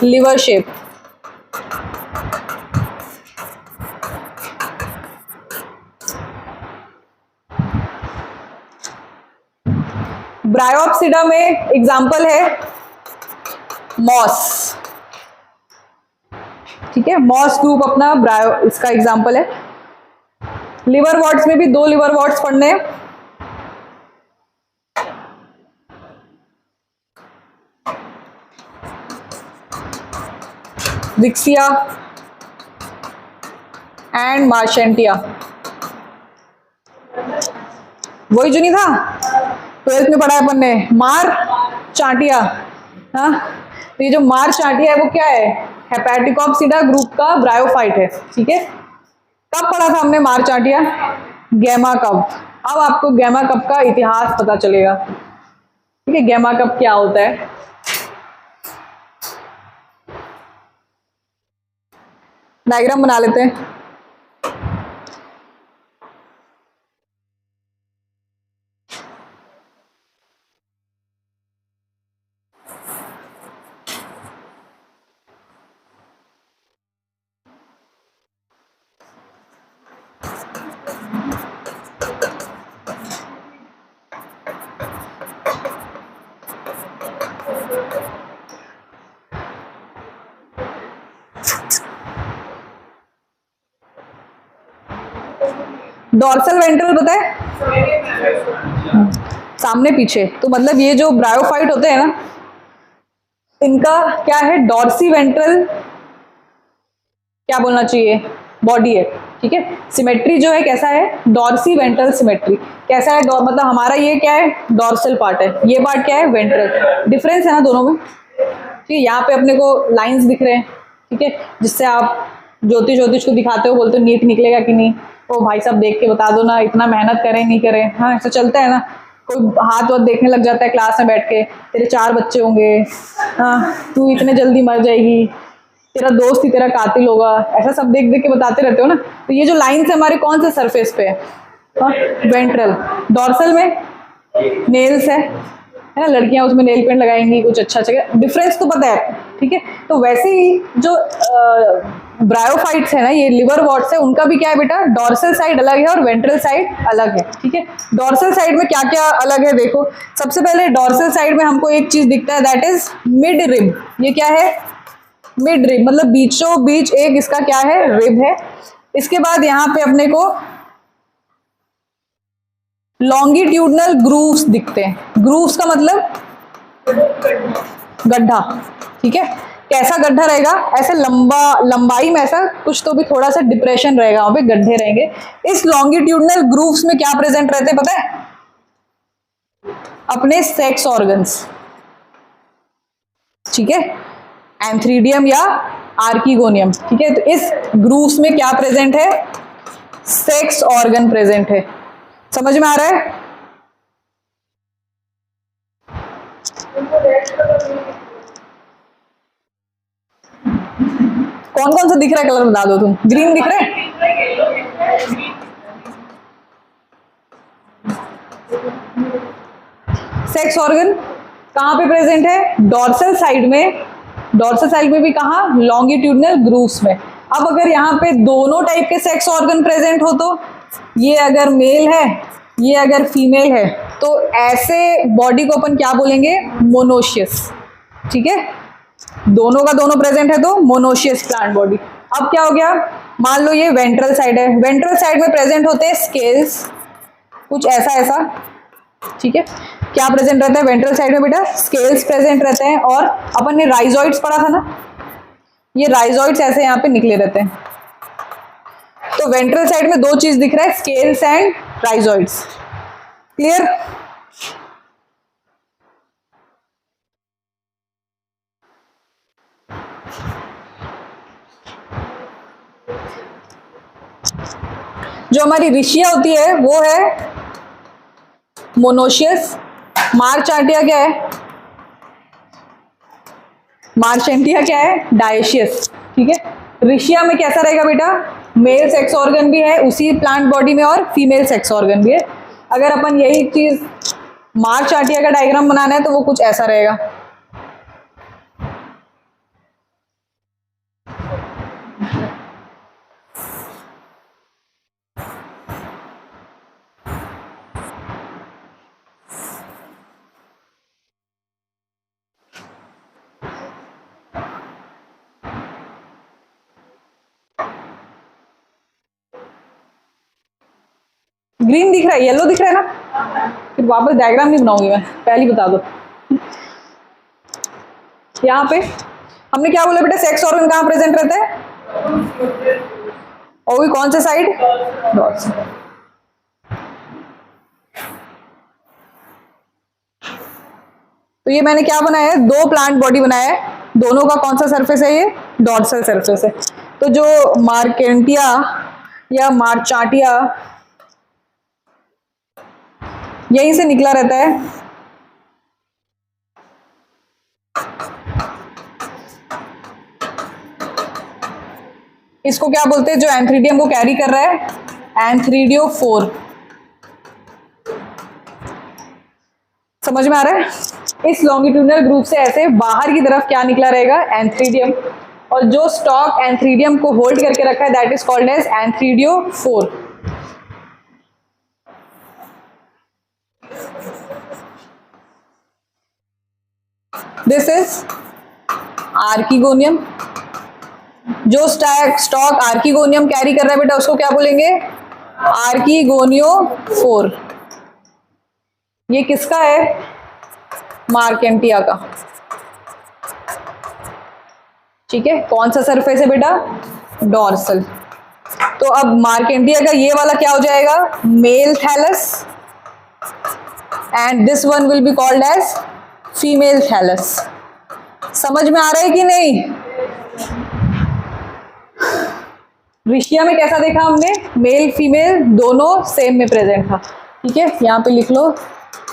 A: Liver shape. ब्रायोप्सिडा में एग्जाम्पल है मॉस. ठीक है, मॉस ग्रुप अपना ब्रायो इसका एग्जाम्पल है. लिवर वॉट्स में भी 2 लिवर वॉट्स पढ़ने हैं. विक्सिया एंड मार्शेंटिया. वही जो नहीं था 12th में पढ़ा है अपन ने, मार चांटिया. हाँ, तो ये जो मार चांटिया है वो क्या है? हेपेटिकोप्सिडा ग्रुप का ब्रायोफाइट है. ठीक है, कब पढ़ा था हमने मार चांटिया? Gamma cup. अब आपको गैमा कप का इतिहास पता चलेगा. ठीक है, गैमा कप क्या होता है. डायग्राम बना लेते हैं. डॉर्सल वेंट्रल पता है? सामने पीछे. तो मतलब ये जो ब्रायोफाइट होते हैं ना, इनका क्या है? डॉर्सी वेंट्रल, क्या बोलना चाहिए, बॉडी है. ठीक है, सिमेट्री जो है कैसा है? Dorsiventral symmetry. कैसा है? मतलब हमारा ये क्या है? डॉर्सल पार्ट है, ये पार्ट क्या है? वेंट्रल. डिफरेंस है ना दोनों में. ठीक है, यहाँ पे अपने को लाइंस दिख रहे हैं. ठीक है, जिससे आप ज्योतिष को दिखाते हो, बोलते हो नीट निकलेगा कि नहीं. ओ भाई साहब देख के बता दो ना, इतना मेहनत करें नहीं करें. हाँ ऐसा चलता है ना. कोई हाथ वाथ देखने लग जाता है क्लास में बैठ के, तेरे 4 बच्चे होंगे, हाँ तू इतने जल्दी मर जाएगी, तेरा दोस्त ही तेरा कातिल होगा, ऐसा सब देख देख के बताते रहते हो ना. तो ये जो लाइन्स है हमारे कौन से सरफेस पे है? वेंट्रल. डॉर्सल में नेल्स है ना, लड़कियां उसमें नेल पेंट लगाएंगी, कुछ अच्छा अच्छा. डिफरेंस तो पता है. ठीक है, तो वैसे ही जो ब्रायोफाइट्स है ना, ये लिवर वॉट्स है, उनका भी क्या है बेटा? डॉर्सल साइड अलग है और वेंट्रल साइड अलग है. ठीक है, डॉर्सल साइड में क्या क्या अलग है देखो. सबसे पहले डॉर्सल साइड में हमको एक चीज दिखता है, दैट इज मिड रिब. ये क्या है? मिड रिब, मतलब बीचों बीच एक इसका क्या है? रिब है. इसके बाद यहाँ पे अपने को लॉन्गिट्यूडनल ग्रूव्स दिखते हैं. ग्रूव्स का मतलब गड्ढा. ठीक है, कैसा गड्ढा रहेगा? ऐसे लंबाई में ऐसा कुछ तो भी थोड़ा सा डिप्रेशन रहेगा, वहां पे गड्ढे रहेंगे. इस लॉन्गिट्यूडनल ग्रूव्स में क्या प्रेजेंट रहते हैं पता है? अपने सेक्स ऑर्गन्स. ठीक है, एंथ्रीडियम या आर्किगोनियम. ठीक है, तो इस ग्रूव्स में क्या प्रेजेंट है? सेक्स ऑर्गन प्रेजेंट है. समझ में आ रहा है? कौन कौन सा दिख रहा है कलर बता दो तुम. ग्रीन दिख रहा है? सेक्स ऑर्गन कहां पे प्रेजेंट है? डॉर्सल साइड में. डॉर्सल साइड में भी कहां? लॉन्गिट्यूडनल ग्रूव्स में. अब अगर यहाँ पे दोनों टाइप के सेक्स ऑर्गन प्रेजेंट हो, तो ये अगर मेल है, ये अगर फीमेल है, तो ऐसे बॉडी को अपन क्या बोलेंगे? मोनोशियस. ठीक है, दोनों का दोनों प्रेजेंट है तो मोनोशियस प्लांट बॉडी। अब क्या हो गया, मान लो ये वेंट्रल साइड है, वेंट्रल साइड में प्रेजेंट होते हैं स्केल्स, कुछ ऐसा ऐसा, ठीक है। क्या प्रेजेंट रहता है वेंट्रल साइड में बेटा, स्केल्स प्रेजेंट रहते हैं। और अपन ने राइजोइड्स पढ़ा था ना, ये राइजोइड्स ऐसे यहाँ पे निकले रहते हैं। तो वेंट्रल साइड में दो चीज दिख रहा है, स्केल्स एंड राइजोइड्स। क्लियर? जो हमारी ऋषिया होती है वो है मोनोशियस। मार्चांटिया क्या है, मार्चेंटिया क्या है, डायशियस, ठीक है। ऋषिया में कैसा रहेगा बेटा, मेल सेक्स ऑर्गन भी है उसी प्लांट बॉडी में और फीमेल सेक्स ऑर्गन भी है। अगर अपन यही चीज मार्चांटिया का डायग्राम बनाना है तो वो कुछ ऐसा रहेगा। ग्रीन दिख रहा है, येलो दिख रहा है ना, फिर वापस डायग्राम नहीं बनाऊंगी मैं, पहले ही बता दो। यहाँ पे हमने क्या बोला बेटा, सेक्स ऑर्गन कहाँ प्रेजेंट रहता है, और भी कौन से साइड, डॉट्स। तो ये मैंने क्या बनाया है, दो प्लांट बॉडी बनाया है, दोनों का कौन सा सरफेस है, ये डॉर्सल सरफेस है। तो जो मार्केंटिया या मार्चांटिया यहीं से निकला रहता है, इसको क्या बोलते हैं, जो एंथ्रीडियम को कैरी कर रहा है, एंथ्रीडियोफोर। समझ में आ रहा है? इस लॉन्गिट्यूडनल ग्रुप से ऐसे बाहर की तरफ क्या निकला रहेगा, एंथ्रीडियम, और जो स्टॉक एंथ्रीडियम को होल्ड करके रखा है that is called as antheridiophore. This is archegonium. जो स्टॉक आर्किगोनियम कैरी कर रहा है बेटा उसको क्या बोलेंगे, आर्किगोनियोफोर। ये किसका है, मार्केंटिया का, ठीक है। कौन सा सरफेस है बेटा, डॉर्सल। तो अब मार्केंटिया का ये वाला क्या हो जाएगा, male thallus, and this one will be called as female thallus. समझ में आ रहा है कि नहीं? ऋषिया में कैसा देखा हमने, मेल फीमेल दोनों सेम में प्रेजेंट था, ठीक है। यहां पे लिख लो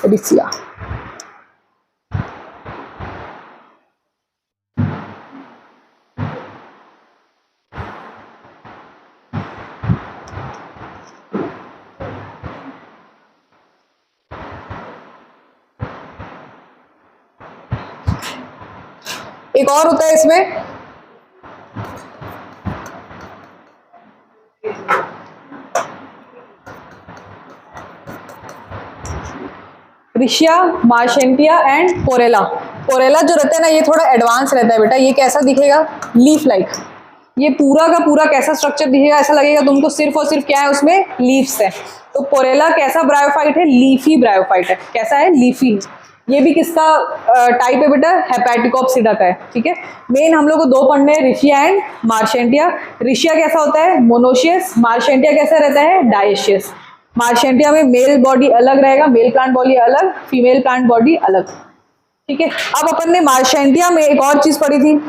A: ऋषिया। एक और होता है इसमें, ऋषिया, मार्शेंटिया एंड पोरेला। पोरेला जो रहता है ना ये थोड़ा एडवांस रहता है बेटा। ये कैसा दिखेगा, लीफ लाइक। ये पूरा का पूरा कैसा स्ट्रक्चर दिखेगा, ऐसा लगेगा तुमको सिर्फ और सिर्फ क्या है उसमें, लीव्स है। तो पोरेला कैसा ब्रायोफाइट है, लीफी ब्रायोफाइट है। कैसा है, लीफी। ये भी किसका टाइप है बेटा, हेपेटिकोप्सिडा का है, ठीक है। मेन हम लोग को दो पढ़ने हैं, ऋषिया एंड मार्शेंटिया। ऋषिया कैसा होता है, मोनोशियस। मार्शेंटिया कैसा रहता है, डायशियस। मार्शेंटिया में मेल बॉडी अलग रहेगा, मेल प्लांट बॉडी अलग, फीमेल प्लांट बॉडी अलग, ठीक है। अब अपन ने मार्शेंटिया में एक और चीज पढ़ी थी,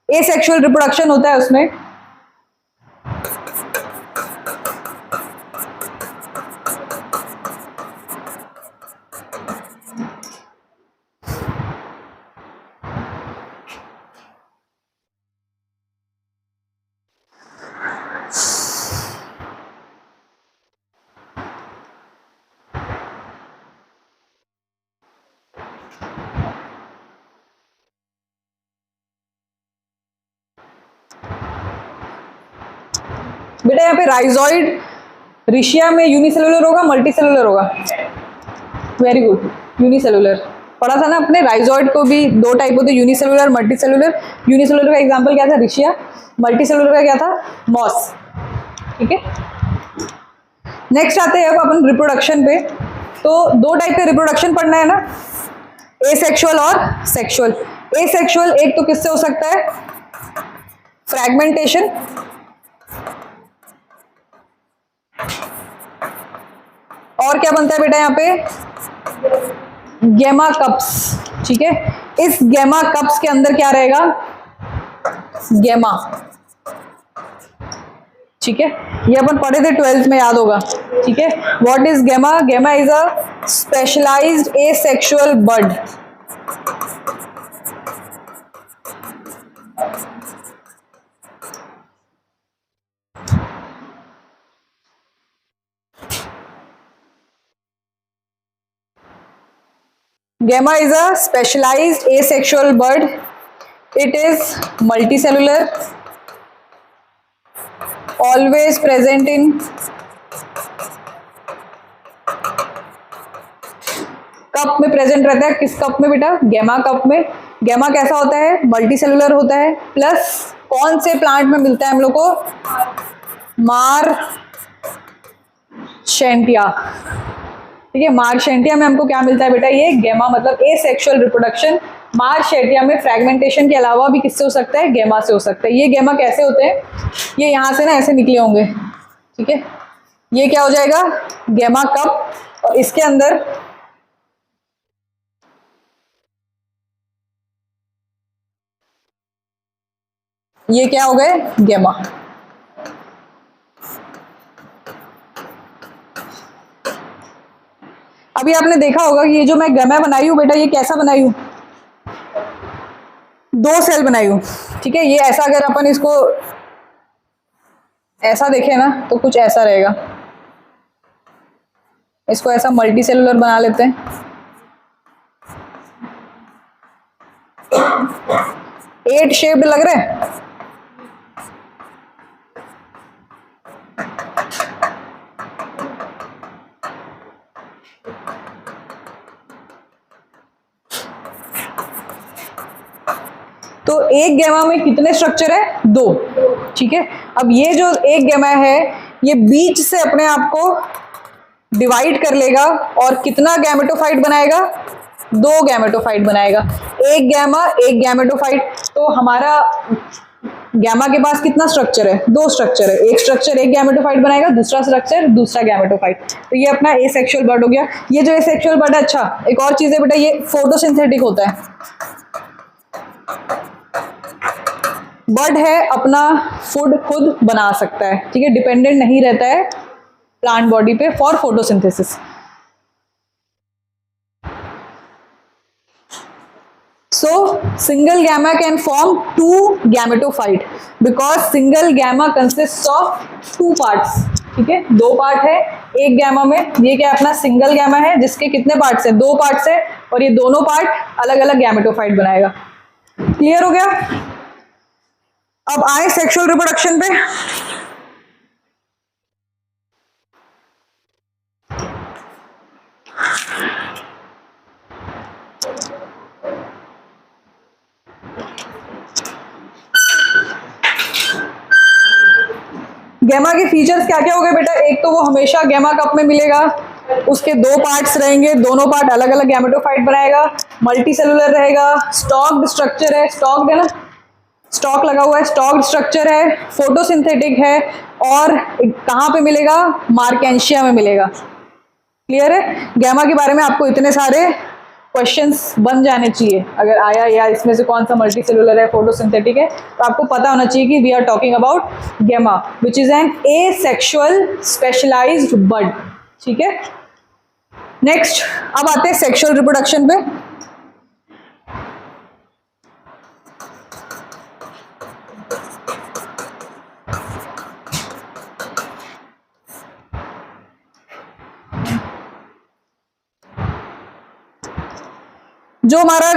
A: एसेक्सुअल रिप्रोडक्शन होता है उसमें। बेटा यहाँ पे राइजोइड ऋषिया में यूनिसेलुलर होगा, मल्टीसेलुलर होगा, वेरी गुड, यूनिसेलुलर। पढ़ा था ना अपने राइजोइड को भी दो टाइप होते, यूनिसेलुलर मल्टीसेलुलर। यूनिसेलुलर का एग्जांपल क्या था, रिशिया। मल्टीसेलुलर का क्या था, मॉस। ठीक है, नेक्स्ट आते हैं अब अपन रिप्रोडक्शन पे। तो दो टाइप का रिप्रोडक्शन पढ़ना है ना, एसेक्सुअल और सेक्सुअल। एसेक्सुअल एक तो किससे हो सकता है, फ्रैगमेंटेशन, और क्या बनता है बेटा यहाँ पे, गैमा कप्स। ठीक है, इस गैमा कप्स के अंदर क्या रहेगा, गैमा। ठीक है, ये अपन पढ़े थे 12th में, याद होगा। ठीक है, what is gemma, gemma is a specialised asexual bud. Gamma is a specialized asexual bird. It is multicellular, always present in cup में प्रेजेंट रहता है। किस कप में बेटा, गैमा कप में। गैमा कैसा होता है, मल्टीसेलुलर होता है, प्लस कौन से प्लांट में मिलता है हम लोग को, मार्शेंटिया। ठीक है, मार्शेंटिया में हमको क्या मिलता है बेटा, ये गैमा, मतलब एसेक्सुअल रिप्रोडक्शन। मार्शेंटिया में फ्रैगमेंटेशन के अलावा भी किससे हो सकता है, गैमा से हो सकता है। ये गैमा कैसे होते हैं, ये यहाँ से ना ऐसे निकले होंगे। ठीक है, ये क्या हो जाएगा, गैमा कप, और इसके अंदर ये क्या हो गए, गैमा। अभी आपने देखा होगा कि ये जो मैं गैमा बनाई हूं बेटा, ये कैसा बनाई हूं, 2 सेल बनाई हूं। ठीक है, ये ऐसा, अगर अपन इसको ऐसा देखें ना तो कुछ ऐसा रहेगा। इसको ऐसा मल्टी सेलुलर बना लेते हैं। 8 शेप्ड लग रहे हैं। तो एक गैमा में कितने स्ट्रक्चर है, 2। ठीक है, अब ये जो एक गैमा है, ये बीच से अपने आप को डिवाइड कर लेगा और कितना गैमेटोफाइट बनाएगा, 2 गैमेटोफाइट बनाएगा। एक गैमा एक गैमेटोफाइट। तो हमारा गैमा के पास कितना स्ट्रक्चर है, 2 स्ट्रक्चर है। एक स्ट्रक्चर एक गैमेटोफाइट बनाएगा, दूसरा स्ट्रक्चर दूसरा गैमेटोफाइट। तो ये अपना एसेक्सुअल बर्ड हो गया। ये जो एसेक्सुअल बर्ड है, अच्छा एक और चीज है बेटा, ये फोटोसिंथेटिक होता है। बर्ड है, अपना फूड खुद बना सकता है। ठीक है, डिपेंडेंट नहीं रहता है प्लांट बॉडी पे for photosynthesis. So single gamma can form 2 gametophyte because single gamma consists of 2 parts. ठीक है, 2 पार्ट है एक गैमा में। ये क्या अपना सिंगल गैमा है जिसके कितने पार्ट्स है, 2 पार्ट्स है, और ये दोनों पार्ट अलग अलग गैमेटोफाइट बनाएगा। क्लियर हो गया। अब आए सेक्सुअल रिप्रोडक्शन पे। गैमा के फीचर्स क्या क्या हो गए बेटा, एक तो वो हमेशा गैमा कप में मिलेगा, उसके 2 पार्ट्स रहेंगे, दोनों पार्ट अलग अलग गैमेटोफाइट बनाएगा, मल्टी सेलुलर रहेगा, स्टॉक्ड स्ट्रक्चर है, स्टॉक्ड है ना, स्टॉक लगा हुआ है, स्टॉक्ड स्ट्रक्चर है, फोटोसिंथेटिक है, और कहाँ पे मिलेगा, मार्केंशिया में मिलेगा। क्लियर है। गैमा के बारे में आपको इतने सारे क्वेश्चंस बन जाने चाहिए, अगर आया या इसमें से कौन सा मल्टी सेलुलर है, फोटोसिंथेटिक है, तो आपको पता होना चाहिए कि we are talking about gemma which is an asexual specialised bud. ठीक है, नेक्स्ट अब आते हैं सेक्सुअल रिप्रोडक्शन पे। जो हमारा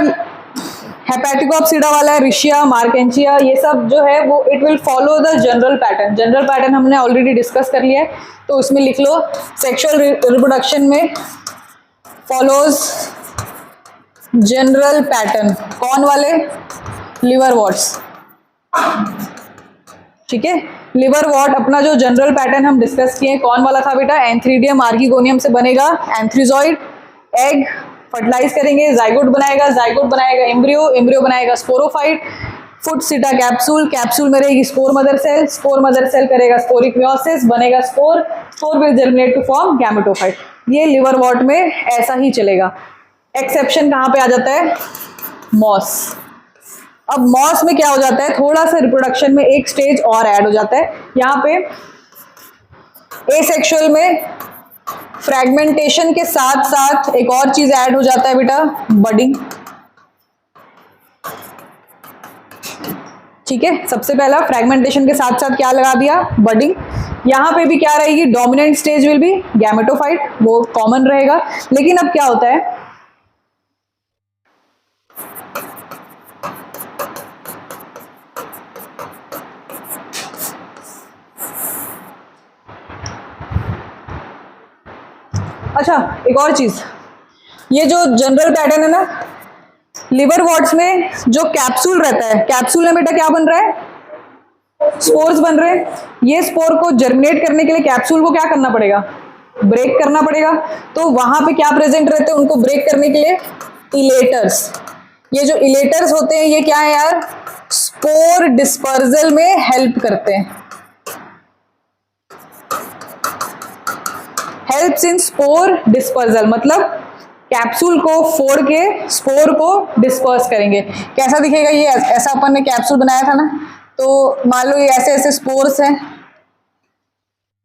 A: हेपेटिकोप्सिडा वाला है, रिशिया, मार्केंचिया, ये सब जो है वो it will follow the general pattern. General pattern हमने ऑलरेडी डिस्कस कर लिया है, तो उसमें लिख लो सेक्सुअल रिप्रोडक्शन में फॉलोज जनरल पैटर्न कौन वाले? लिवर वॉट्स, ठीक है। लिवर वॉट अपना जो जनरल पैटर्न हम डिस्कस किए कौन वाला था बेटा? एंथ्रीडियम आर्किगोनियम से बनेगा एंथ्रीजॉइड, एग फर्टिलाइज करेंगे, जाइगोट बनाएगा, जाइगोट बनाएगा एम्ब्रियो, एम्ब्रियो बनाएगा sporophyte, foot seta capsule, capsule में रहेगी spore mother cell, spore mother cell करेगा स्पोरिक मियोसिस, बनेगा spore, spore will germinate to form gametophyte. ये लिवर वॉट में ऐसा ही चलेगा। एक्सेप्शन कहाँ पे आ जाता है? मॉस। अब मॉस में क्या हो जाता है, थोड़ा सा रिप्रोडक्शन में एक स्टेज और ऐड हो जाता है। यहाँ पे एसेक्सुअल में फ्रैगमेंटेशन के साथ साथ एक और चीज ऐड हो जाता है बेटा, बडिंग, ठीक है। सबसे पहला फ्रैगमेंटेशन के साथ साथ क्या लगा दिया? बडिंग। यहां पे भी क्या रहेगी? Dominant stage will be gametophyte, वो कॉमन रहेगा। लेकिन अब क्या होता है, अच्छा एक और चीज, ये जो जनरल पैटर्न है ना, लिवर वॉट्स में जो कैप्सूल रहता है, कैप्सूल में बेटा क्या बन रहा है? स्पोर्स बन रहे हैं। ये स्पोर को जर्मिनेट करने के लिए कैप्सूल को क्या करना पड़ेगा? ब्रेक करना पड़ेगा। तो वहां पे क्या प्रेजेंट रहते हैं उनको ब्रेक करने के लिए? इलेटर्स। ये जो इलेटर्स होते हैं ये क्या है यार? स्पोर डिस्पर्जल में हेल्प करते हैं, हेल्प्स इन स्पोर डिस्पर्जल, मतलब कैप्सूल को फोड़ के स्पोर को डिस्पर्स करेंगे। कैसा दिखेगा ये? ऐसा अपन ने कैप्सूल बनाया था ना, तो मान लो ये ऐसे ऐसे स्पोर्स हैं,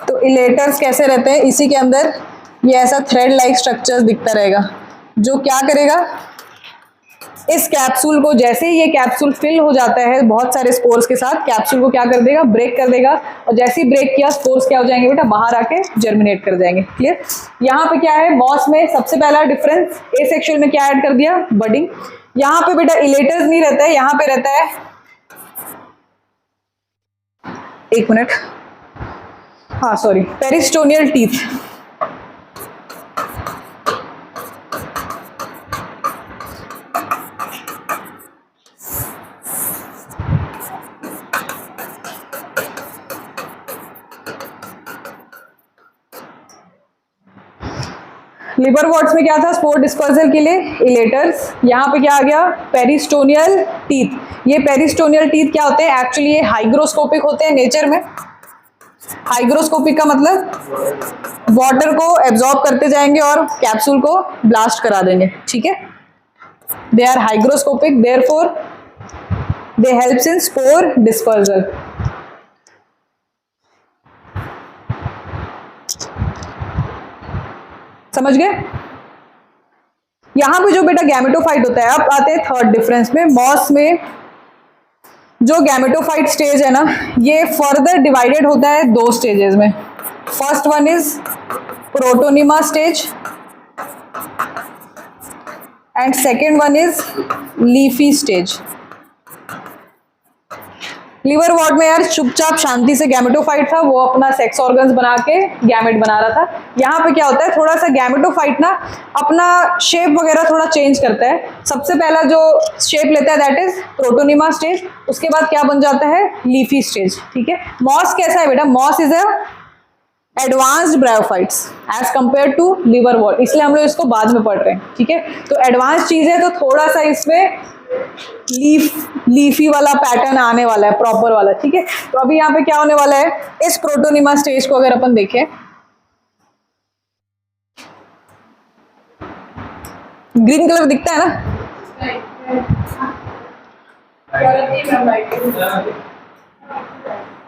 A: तो इलेटर्स कैसे रहते हैं? इसी के अंदर ये ऐसा थ्रेड लाइक स्ट्रक्चर दिखता रहेगा, जो क्या करेगा? इस कैप्सूल को, जैसे ही ये कैप्सूल फिल हो जाता है बहुत सारे स्पोर्स के साथ, कैप्सूल को क्या कर देगा? ब्रेक कर देगा। और जैसे ही ब्रेक किया स्पोर्स क्या हो जाएंगे बेटा? बाहर आके जर्मिनेट कर जाएंगे। क्लियर? यहाँ पे क्या है? मॉस में सबसे पहला डिफरेंस, एसेक्सुअल में क्या ऐड कर दिया? बडिंग। यहाँ पे बेटा इलेटर्स नहीं रहता है, यहाँ पे रहता है, एक मिनट, हाँ सॉरी, पेरिस्टोनियल टीथ। लिवर वॉट्स में क्या था? स्पोर डिस्पर्सल के लिए इलेटर्स। यहाँ पे क्या आ गया? पेरिस्टोनियल टीथ। ये पेरिस्टोनियल टीथ क्या होते हैं? एक्चुअली ये हाइग्रोस्कोपिक होते हैं नेचर में। हाइग्रोस्कोपिक का मतलब वाटर को एब्जॉर्ब करते जाएंगे और कैप्सूल को ब्लास्ट करा देंगे, ठीक है। They are hygroscopic, therefore they helps in spore dispersal. समझ गए? यहां पे जो बेटा गैमेटोफाइट होता है, अब आते हैं थर्ड डिफरेंस में। मॉस में जो गैमेटोफाइट स्टेज है ना, ये फर्दर डिवाइडेड होता है दो स्टेजेस में। First one is protonema stage and second one is leafy stage. Liver what में यार चुपचाप शांति से गैमेटोफाइट था, वो अपना सेक्स ऑर्गन्स बना के गैमेट बना रहा था। यहाँ पे क्या होता है, थोड़ा सा गैमेटोफाइट ना अपना शेप वगैरह थोड़ा चेंज करता है। सबसे पहला जो शेप लेता है दैट इज प्रोटोनिमा स्टेज, उसके बाद क्या बन जाता है? लीफी स्टेज, ठीक है। मॉस कैसा है बेटा? Moss is a advanced bryophytes as compare to liverwort, इसलिए हम लोग इसको बाद में पढ़ रहे हैं, ठीक है। तो एडवांस चीज है तो थोड़ा सा इसमें लीफी वाला पैटर्न आने वाला है, प्रॉपर वाला, ठीक है। तो अभी यहाँ पे क्या होने वाला है? इस प्रोटोनिमा स्टेज को अगर अपन देखें, ग्रीन कलर दिखता है ना?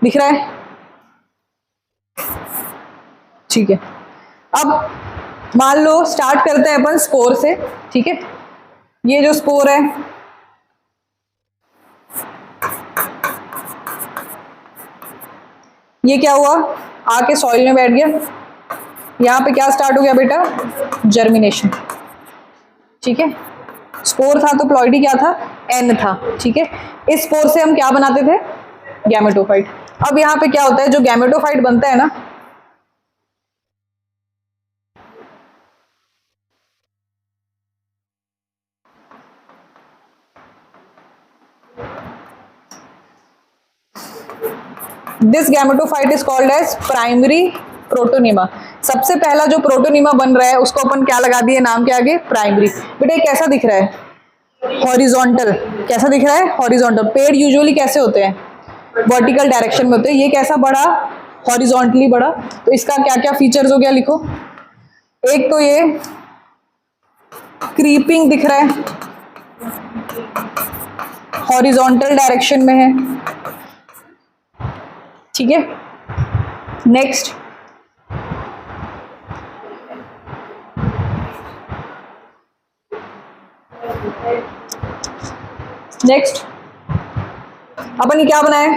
A: दिख रहा है? ठीक है। अब मान लो स्टार्ट करते हैं अपन स्पोर से, ठीक है। ये जो स्पोर है, ये क्या हुआ? आके सॉइल में बैठ गया। यहाँ पे क्या स्टार्ट हो गया बेटा? जर्मिनेशन, ठीक है। स्पोर था तो प्लॉइडी क्या था? एन था, ठीक है। इस स्पोर से हम क्या बनाते थे? गैमेटोफाइट। अब यहाँ पे क्या होता है? जो गैमेटोफाइट बनता है ना, this gametophyte is called as primary protonema. सबसे पहला जो प्रोटोनिमा बन रहा है उसको अपन क्या लगा दिए नाम के आगे, प्राइमरी। बेटा ये कैसा दिख रहा है, हॉरिजॉन्टल। कैसा दिख रहा है, हॉरिजॉन्टल। पेड़ यूजुअली कैसे होते हैं, वर्टिकल डायरेक्शन में होते हैं, ये कैसा बढ़ा, हॉरिजॉन्टली बढ़ा। तो इसका क्या क्या फीचर्स हो गया लिखो। एक तो ये क्रीपिंग दिख रहा है, हॉरिजॉन्टल डायरेक्शन में है, ठीक है। नेक्स्ट अपन ये क्या बनाए,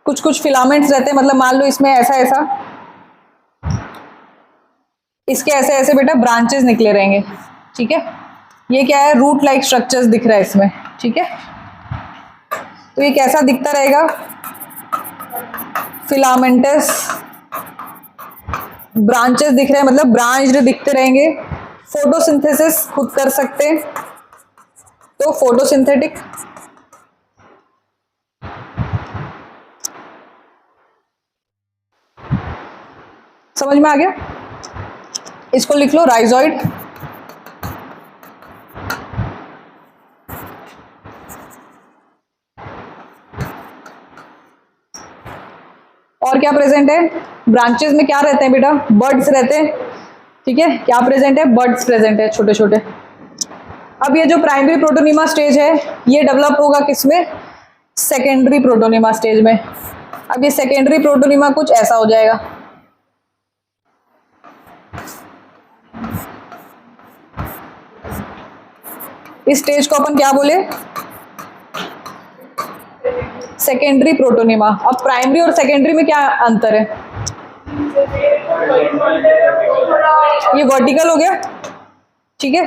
A: कुछ कुछ फिलामेंट्स रहते हैं, मतलब मान लो इसमें ऐसा ऐसा, इसके ऐसे ऐसे बेटा ब्रांचेस निकले रहेंगे, ठीक है। ये क्या है, रूट लाइक स्ट्रक्चर्स दिख रहा है इसमें, ठीक है। तो ये कैसा दिखता रहेगा, फिलामेंटस ब्रांचेस दिख रहे हैं, मतलब ब्रांच्ड दिखते रहेंगे। फोटोसिंथेसिस खुद कर सकते हैं, तो फोटोसिंथेटिक। समझ में आ गया, इसको लिख लो राइजोइड। और क्या प्रेजेंट है, ब्रांचेस में क्या रहते हैं बेटा, बर्ड्स रहते हैं, ठीक है। क्या प्रेजेंट है, बर्ड्स प्रेजेंट है छोटे छोटे। अब ये जो प्राइमरी प्रोटोनिमा स्टेज है ये डेवलप होगा किसमें, सेकेंडरी प्रोटोनिमा स्टेज में। अब ये सेकेंडरी प्रोटोनिमा कुछ ऐसा हो जाएगा, इस स्टेज को अपन क्या बोले, सेकेंडरी प्रोटोनिमा। अब प्राइमरी और सेकेंडरी में क्या अंतर है, ये वर्टिकल हो गया, ठीक है,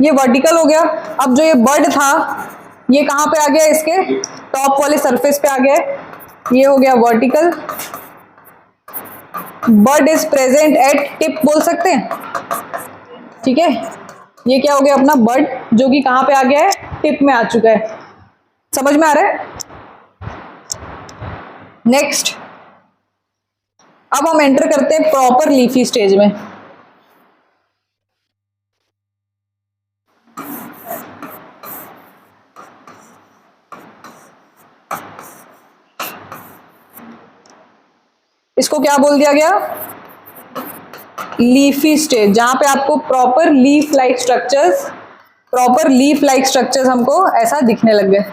A: ये वर्टिकल हो गया। अब जो ये बर्ड था ये कहां पे आ गया, इसके टॉप वाले सरफेस पे आ गया, ये हो गया vertical. Bird is present at tip बोल सकते हैं, ठीक है। ये क्या हो गया अपना बर्ड, जो कि कहां पे आ गया है, टिप में आ चुका है। समझ में आ रहा है। नेक्स्ट अब हम एंटर करते हैं प्रॉपर लीफी स्टेज में। इसको क्या बोल दिया गया, लीफी स्टेज, जहां पे आपको प्रॉपर लीफ लाइक स्ट्रक्चर्स हमको ऐसा दिखने लग गए।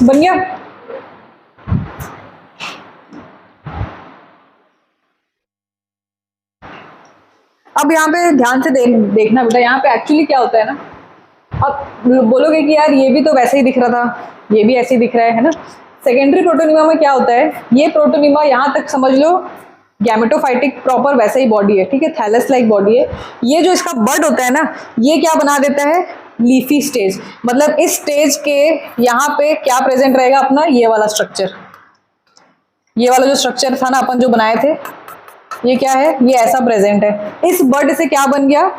A: बन गया। अब यहाँ पे ध्यान से देखना बेटा, यहाँ पे एक्चुअली क्या होता है ना, अब बोलोगे कि यार ये भी तो वैसे ही दिख रहा था, ये भी ऐसे ही दिख रहा है ना। सेकेंडरी प्रोटोनिमा में क्या होता है, ये प्रोटोनिमा यहाँ तक समझ लो गैमेटोफाइटिक प्रॉपर वैसे ही बॉडी है, ठीक है, थैलस लाइक बॉडी है। ये जो इसका बड होता है ना, ये क्या बना देता है, लीफी स्टेज। मतलब इस स्टेज के यहाँ पे क्या प्रेजेंट रहेगा अपना, ये वाला स्ट्रक्चर, ये वाला जो स्ट्रक्चर था ना अपन जो बनाए थे, ये क्या है, ये ऐसा प्रेजेंट है। इस बड से क्या बन गया,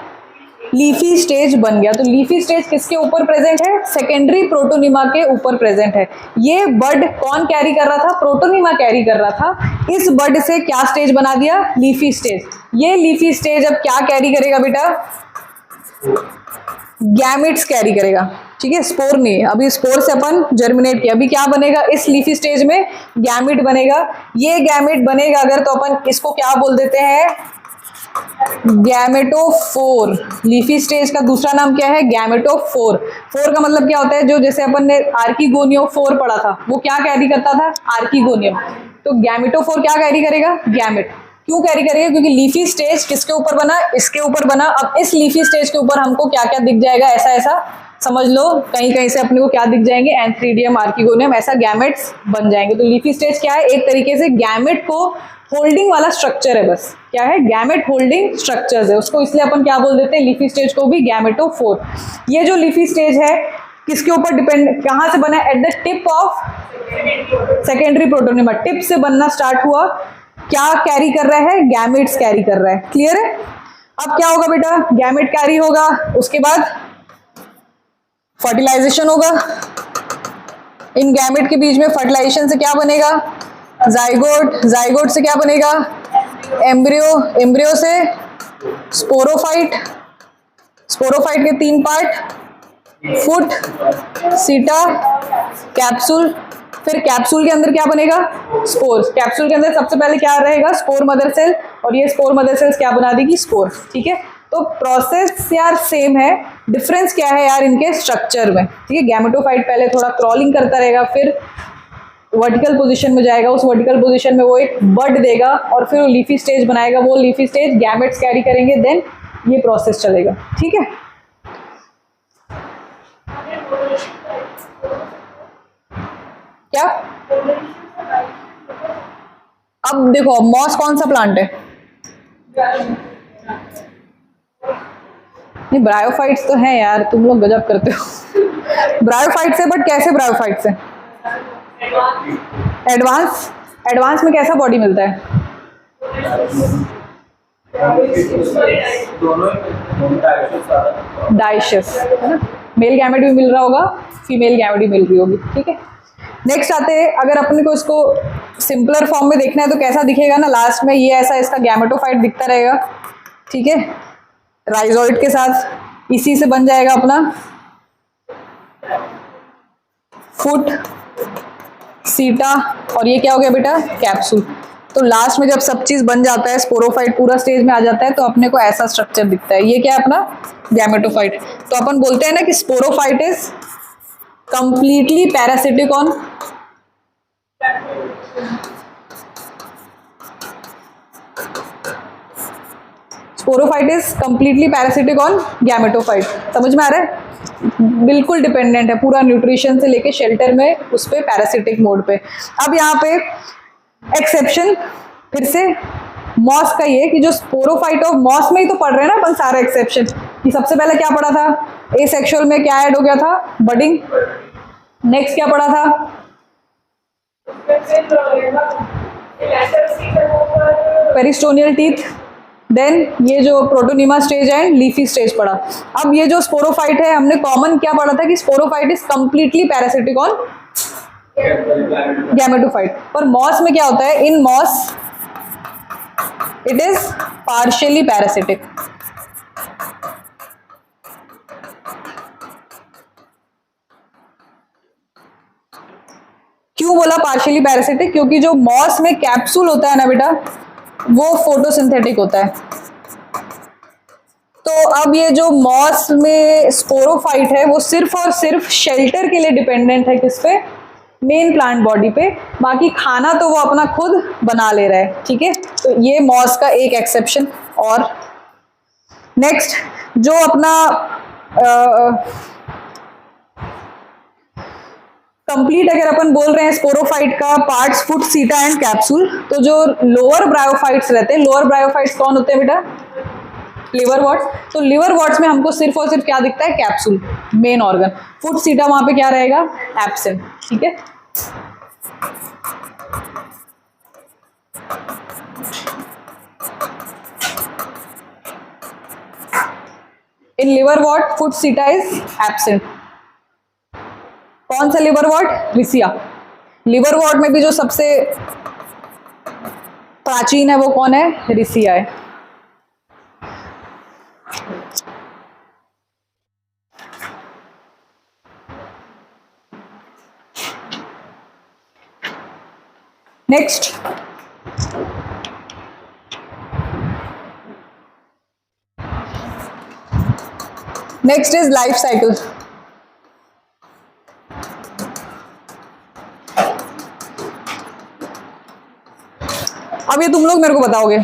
A: लीफी स्टेज बन गया। तो लीफी स्टेज किसके ऊपर प्रेजेंट है, सेकेंडरी प्रोटोनिमा के ऊपर प्रेजेंट है। ये बड कौन कैरी कर रहा था, प्रोटोनिमा कैरी कर रहा था। इस बड से क्या स्टेज बना दिया, लीफी स्टेज। ये लीफी स्टेज अब क्या कैरी करेगा बेटा, गैमेट्स कैरी करेगा, ठीक है, स्पोर नहीं। अभी स्पोर से अपन जर्मिनेट किया, अभी क्या बनेगा इस लीफी स्टेज में, गैमेट बनेगा। ये गैमेट बनेगा अगर, तो अपन इसको क्या बोल देते हैं, गैमेटोफोर। लीफी स्टेज का दूसरा नाम क्या है, गैमेटोफोर। फोर का मतलब क्या होता है, जो जैसे अपन ने आर्किगोनियोफोर पढ़ा था, वो क्या कैरी करता था, आर्किगोनियम। तो गैमेटोफोर क्या कैरी करेगा, गैमेट। क्यों कैरी करेगा? क्योंकि लीफी स्टेज किसके ऊपर बना? इसके ऊपर बना। अब इस लीफी स्टेज के ऊपर हमको क्या क्या दिख जाएगा? ऐसा ऐसा समझ लो, कहीं कहीं से अपने को क्या दिख जाएंगे? एंथ्रीडियम, आर्किगोनियम, ऐसा गैमेट्स बन जाएंगे। तो लीफी स्टेज क्या है? एक तरीके से गैमेट को होल्डिंग वाला स्ट्रक्चर है। बस क्या है? गैमेट होल्डिंग स्ट्रक्चर्स है उसको, इसलिए अपन क्या बोल देते हैं? लीफी स्टेज को भी गैमेटोफोर। ये जो लीफी स्टेज है किसके ऊपर डिपेंड, कहां से बना? At the tip of secondary protonema, tip से बनना स्टार्ट हुआ। क्या कैरी कर रहा है? गैमेट्स कैरी कर रहा है। क्लियर है? अब क्या होगा बेटा? गैमेट कैरी होगा, उसके बाद फर्टिलाइजेशन होगा। इन गैमेट के बीच में फर्टिलाइजेशन से क्या बनेगा? जाइगोट, जाइगोट से क्या बनेगा? एम्ब्रियो, एम्ब्रियो से स्पोरोफाइट, स्पोरोफाइट के 3 पार्ट, फुट, सीटा, कैप्सूल। फिर कैप्सूल के अंदर क्या बनेगा? स्पोर। कैप्सूल के अंदर सबसे पहले क्या रहेगा? स्पोर मदर सेल, और ये स्पोर मदर सेल्स क्या बना देगी? स्पोर। ठीक है, तो प्रोसेस यार सेम है, डिफरेंस क्या है यार इनके स्ट्रक्चर में? ठीक है, गैमेटोफाइट पहले थोड़ा क्रॉलिंग करता रहेगा, फिर वर्टिकल पोजीशन में जाएगा, उस वर्टिकल पोजीशन में वो एक बड देगा और फिर वो लीफी स्टेज बनाएगा। वो लीफी स्टेज गैमेट्स कैरी करेंगे, देन ये प्रोसेस चलेगा। ठीक है, क्या? अब देखो, मॉस कौन सा प्लांट है? नहीं, ब्रायोफाइट्स तो हैं यार, तुम लोग गजब करते हो। ब्रायोफाइट्स है, बट कैसे ब्रायोफाइट्स है? एडवांस, एडवांस में कैसा बॉडी मिलता है? डाइशियस है ना, मेल गैमेट भी मिल रहा होगा, फीमेल गैमेट भी मिल रही होगी। ठीक है, नेक्स्ट आते हैं, अगर अपने को इसको सिंपलर फॉर्म में देखना है तो कैसा दिखेगा ना, लास्ट में ये ऐसा इसका गैमेटोफाइट दिखता रहेगा। ठीक है, राइजोइड के साथ इसी से बन जाएगा अपना फुट, सीटा, और ये क्या हो गया बेटा? कैप्सूल। तो लास्ट में जब सब चीज बन जाता है, स्पोरोफाइट पूरा स्टेज में आ जाता है, तो अपने को ऐसा स्ट्रक्चर दिखता है। ये क्या है? अपना गैमेटोफाइट। तो अपन बोलते हैं ना कि sporophyte is completely parasitic on sporophyte is completely parasitic on gametophyte. समझ में आ रहा है? बिल्कुल डिपेंडेंट है पूरा, न्यूट्रिशन से लेके शेल्टर में, उस पे पैरासिटिक मोड पे। अब यहाँ पे एक्सेप्शन फिर से मॉस का ये कि जो स्पोरोफाइट ऑफ मॉस में ही तो पढ़ रहे हैं ना अपन सारा एक्सेप्शन, कि सबसे पहले क्या पढ़ा था? एसेक्सुअल में क्या ऐड हो गया था? बडिंग। नेक्स्ट क्या पढ़ा था? पेरिस्टोनियल टीथ। देन ये जो प्रोटोनिमा स्टेज है, लीफी स्टेज पढ़ा। अब ये जो स्पोरोफाइट है, हमने कॉमन क्या पढ़ा था कि sporophyte is completely parasitic on gametophyte. पर मॉस में क्या होता है? In moss it is partially parasitic. क्यों बोला पार्शियली पैरासिटिक? क्योंकि जो मॉस में कैप्सूल होता है ना बेटा, वो फोटोसिंथेटिक होता है। तो अब ये जो मॉस में स्पोरोफाइट है, वो सिर्फ और सिर्फ शेल्टर के लिए डिपेंडेंट है। किस पे? मेन प्लांट बॉडी पे। बाकी खाना तो वो अपना खुद बना ले रहा है। ठीक है, तो ये मॉस का एक एक्सेप्शन। और नेक्स्ट जो अपना कंप्लीट अगर अपन बोल रहे हैं स्पोरोफाइट का पार्ट्स, फुट, सीटा एंड कैप्सूल, तो जो लोअर ब्रायोफाइट्स रहते हैं, लोअर ब्रायोफाइट्स कौन होते हैं बेटा? Liverworts. तो लिवर वॉट्स में हमको सिर्फ और सिर्फ क्या दिखता है? Capsule, main organ. फुट, सीटा वहां पे क्या रहेगा? एब्सेंट। ठीक है, इन लिवर वॉट फुट, सीटा इज एब्सेंट। कौन सा liver what? Risia. Liver what में भी जो सबसे प्राचीन है वो कौन है? रिसिया है। Next next is life cycle. अब ये तुम लोग मेरे को बताओगे,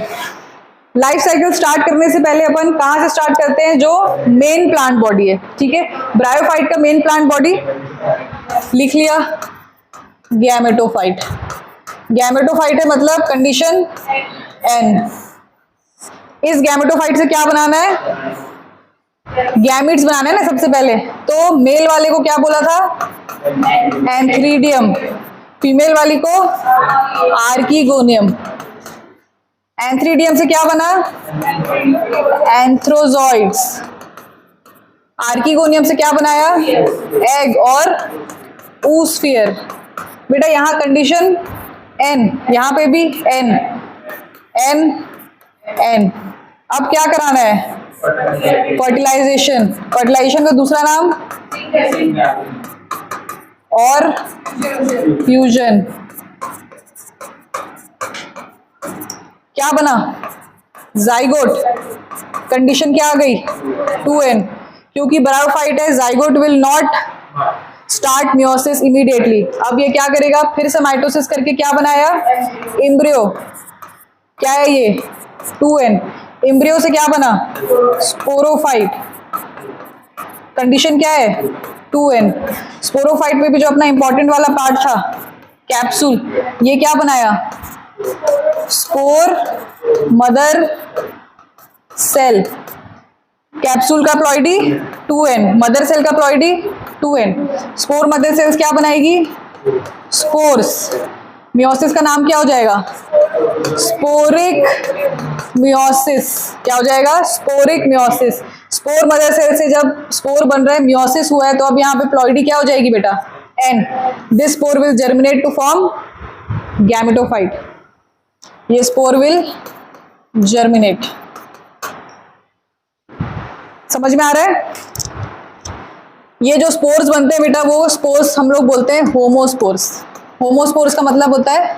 A: लाइफ साइकिल स्टार्ट करने से पहले अपन कहाँ से स्टार्ट करते हैं? जो मेन प्लांट बॉडी है, ठीक है। ब्रायोफाइट का मेन प्लांट बॉडी लिख लिया, गैमेटोफाइट। गैमेटोफाइट है मतलब कंडीशन एन। इस गैमेटोफाइट से क्या बनाना है? गैमिट्स बनाना है ना सबसे पहले। तो मेल वाले को क्या बोला था? एंथ्रीडियम। फीमेल वाली को आर्कीगोनियम। एंथ्रीडियम से क्या बना? एंथ्रोजॉइड्स। आर्कीगोनियम से क्या बनाया? एग और oosphere। बेटा यहां कंडीशन एन, यहां पे भी एन एन एन। अब क्या कराना है? फर्टिलाइजेशन। फर्टिलाइजेशन का दूसरा नाम और फ्यूजन। क्या बना? जाइगोट। कंडीशन क्या आ गई? 2n। क्योंकि ब्रायोफाइट है, zygote will not start meiosis immediately. अब ये क्या करेगा? फिर से माइटोसिस करके क्या बनाया? एम्ब्रियो। क्या है ये? 2n। एम्ब्रियो से क्या बना? स्पोरोफाइट। कंडीशन क्या है? 2n। स्पोरोफाइट में भी जो अपना इंपॉर्टेंट वाला पार्ट था कैप्सूल, ये क्या बनाया? Spore mother cell. कैप्सूल का प्लॉइडी 2n, मदर सेल का ploidy 2n। Spore mother cells क्या बनाएगी? स्पोर्स। मियोसिस का नाम क्या हो जाएगा? Sporic meiosis. क्या हो जाएगा? Sporic meiosis. Spore mother cell से जब स्पोर बन रहा है, मियोसिस हुआ है, तो अब यहाँ पे प्लॉइडी क्या हो जाएगी बेटा? N. This spore will germinate to form gametophyte. ये स्पोर विल जर्मिनेट। समझ में आ रहा है? ये जो स्पोर्स बनते हैं बेटा, वो स्पोर्स हम लोग बोलते हैं होमोस्पोर्स। होमोस्पोर्स का मतलब होता है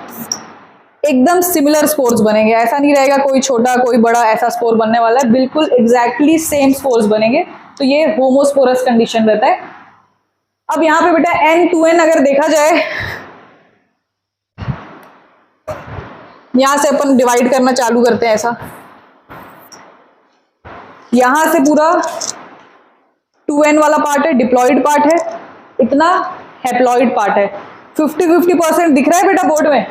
A: एकदम सिमिलर स्पोर्स बनेंगे। ऐसा नहीं रहेगा कोई छोटा कोई बड़ा ऐसा स्पोर बनने वाला है, बिल्कुल एग्जैक्टली सेम स्पोर्स बनेंगे। तो ये होमोस्पोरस कंडीशन रहता है। अब यहाँ पे बेटा N2N अगर देखा जाए, यहां से अपन डिवाइड करना चालू करते हैं। ऐसा यहां से पूरा 2n वाला पार्ट है, डिप्लॉइड पार्ट है, इतना हैप्लॉइड पार्ट है। 50-50% दिख रहा है बेटा बोर्ड में,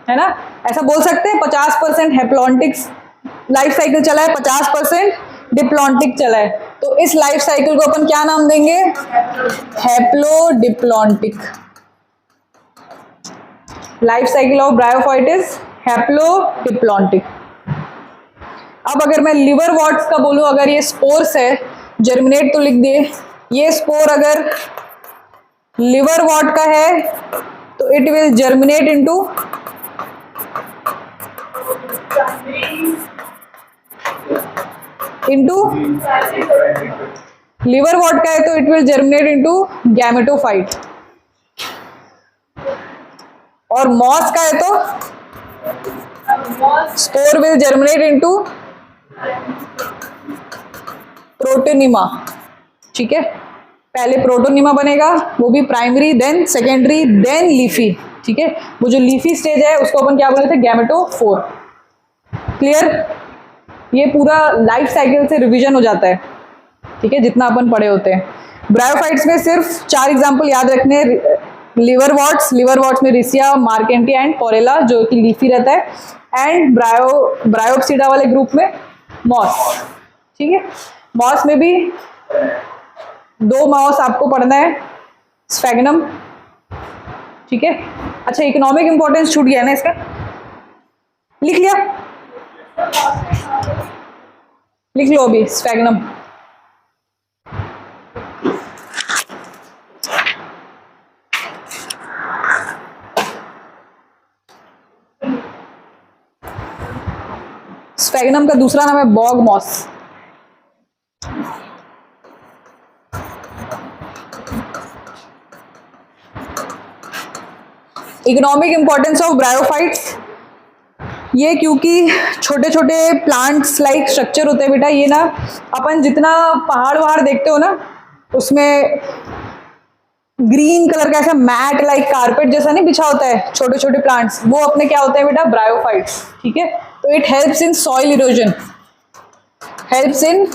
A: है ना? ऐसा बोल सकते हैं 50% हैप्लॉन्टिक्स लाइफ साइकिल चला है, 50% डिप्लॉन्टिक चला है। तो इस लाइफ साइकिल को अपन क्या नाम देंगे? Haplodiplontic. Life cycle of bryophyte is haplodiplontic. अब अगर मैं लिवर वॉट्स का बोलूं, अगर ये स्पोर्स है, जर्मिनेट तो लिख दिए, ये स्पोर अगर लिवर वॉट का है तो it will germinate into liverwort का है तो it will germinate into gametophyte. और मॉस का है तो spore will germinate into protonema. ठीक है, पहले प्रोटोनिमा बनेगा, वो भी primary, then secondary, then leafy. ठीक है, वो जो लीफी स्टेज है उसको अपन क्या बोले थे? गैमेटोफोर। क्लियर? ये पूरा लाइफ साइकिल से रिवीजन हो जाता है। ठीक है, जितना अपन पढ़े होते हैं। ब्रायोफाइट्स में सिर्फ 4 एग्जाम्पल याद रखने। लिवर वॉट्स में रिसिया, मार्केंटिया एंड पोरेला जो कि लीफी रहता है, एंड ब्रायोप्सिडा वाले ग्रुप में मॉस। ठीक है, मॉस में भी 2 मॉस आपको पढ़ना है, स्फेगनम। ठीक है, अच्छा इकोनॉमिक इंपॉर्टेंस छूट गया ना इसका, लिख लिया? लिख लो अभी, स्फेगनम। स्फेगनम का दूसरा नाम है bog moss. Economic importance of bryophytes, ये क्योंकि छोटे छोटे प्लांट्स लाइक स्ट्रक्चर होते हैं बेटा। ये ना अपन जितना पहाड़ वहाड़ देखते हो ना, उसमें ग्रीन कलर का ऐसा मैट लाइक कारपेट जैसा नहीं बिछा होता है छोटे छोटे प्लांट्स, वो अपने क्या होते हैं बेटा, ब्रायोफाइट्स। ठीक है, तो it helps in soil erosion, helps in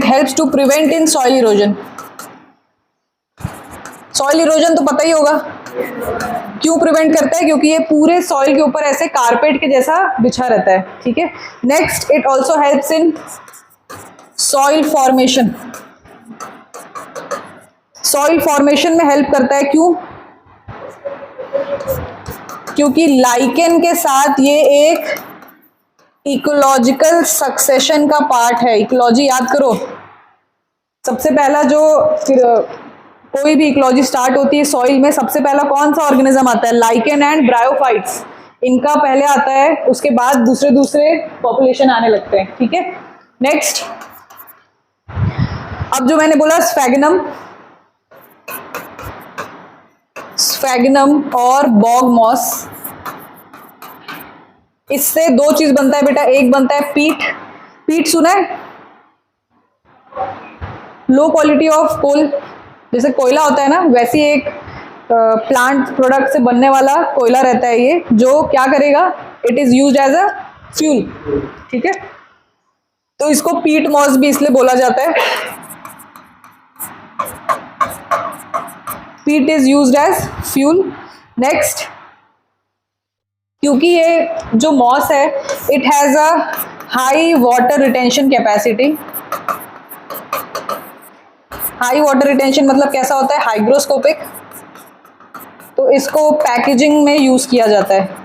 A: helps to prevent in soil erosion. Soil erosion तो पता ही होगा क्यों प्रिवेंट करता है, क्योंकि ये पूरे सॉइल के ऊपर ऐसे कारपेट के जैसा बिछा रहता है। ठीक है, next it also helps in soil formation. Soil formation में हेल्प करता है, क्यों? क्योंकि लाइकेन के साथ ये एक इकोलॉजिकल सक्सेशन का पार्ट है। इकोलॉजी याद करो, सबसे पहला जो फिर कोई भी इकोलॉजी स्टार्ट होती है सॉइल में, सबसे पहला कौन सा ऑर्गेनिज्म आता है? लाइकेन एंड ब्रायोफाइट्स, इनका पहले आता है, उसके बाद दूसरे दूसरे पॉपुलेशन आने लगते हैं। ठीक है, नेक्स्ट अब जो मैंने बोला स्फैगनम और बॉग मॉस, इससे दो चीज बनता है बेटा, एक बनता है पीट सुना है? लो क्वालिटी ऑफ कोल, जैसे कोयला होता है ना, वैसी एक प्लांट प्रोडक्ट से बनने वाला कोयला रहता है ये, जो क्या करेगा, it is used as a fuel. ठीक है, तो इसको पीट मॉस भी इसलिए बोला जाता है, peat is used as fuel. Next, क्योंकि ये जो मॉस है it has a high water retention capacity. High water retention मतलब कैसा होता है? हाइग्रोस्कोपिक। तो इसको पैकेजिंग में यूज किया जाता है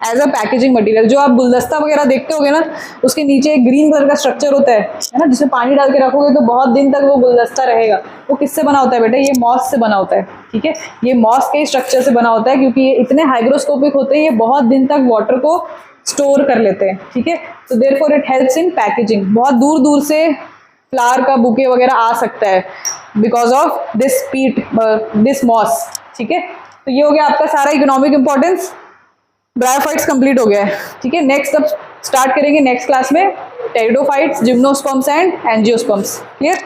A: एज अ पैकेजिंग मटेरियल। जो आप गुलदस्ता वगैरह देखते होगे ना, उसके नीचे एक ग्रीन कलर का स्ट्रक्चर होता है ना, जिसमें पानी डाल के रखोगे तो बहुत दिन तक वो गुलदस्ता रहेगा। वो किससे बना होता है बेटा? ये मॉस से बना होता है। ठीक है, ये मॉस के स्ट्रक्चर से बना होता है, क्योंकि ये इतने हाइग्रोस्कोपिक होते हैं, ये बहुत दिन तक वाटर को स्टोर कर लेते हैं। ठीक है, तो therefore it helps in packaging. बहुत दूर दूर से फ्लावर का बुके वगैरह आ सकता है बिकॉज ऑफ दिस मॉस। ठीक है, तो ये हो गया आपका सारा इकोनॉमिक इंपॉर्टेंस। ब्रायोफाइट्स कंप्लीट हो गया है। ठीक है, नेक्स्ट अब स्टार्ट करेंगे नेक्स्ट क्लास में pteridophytes, gymnosperms and angiosperms. Clear?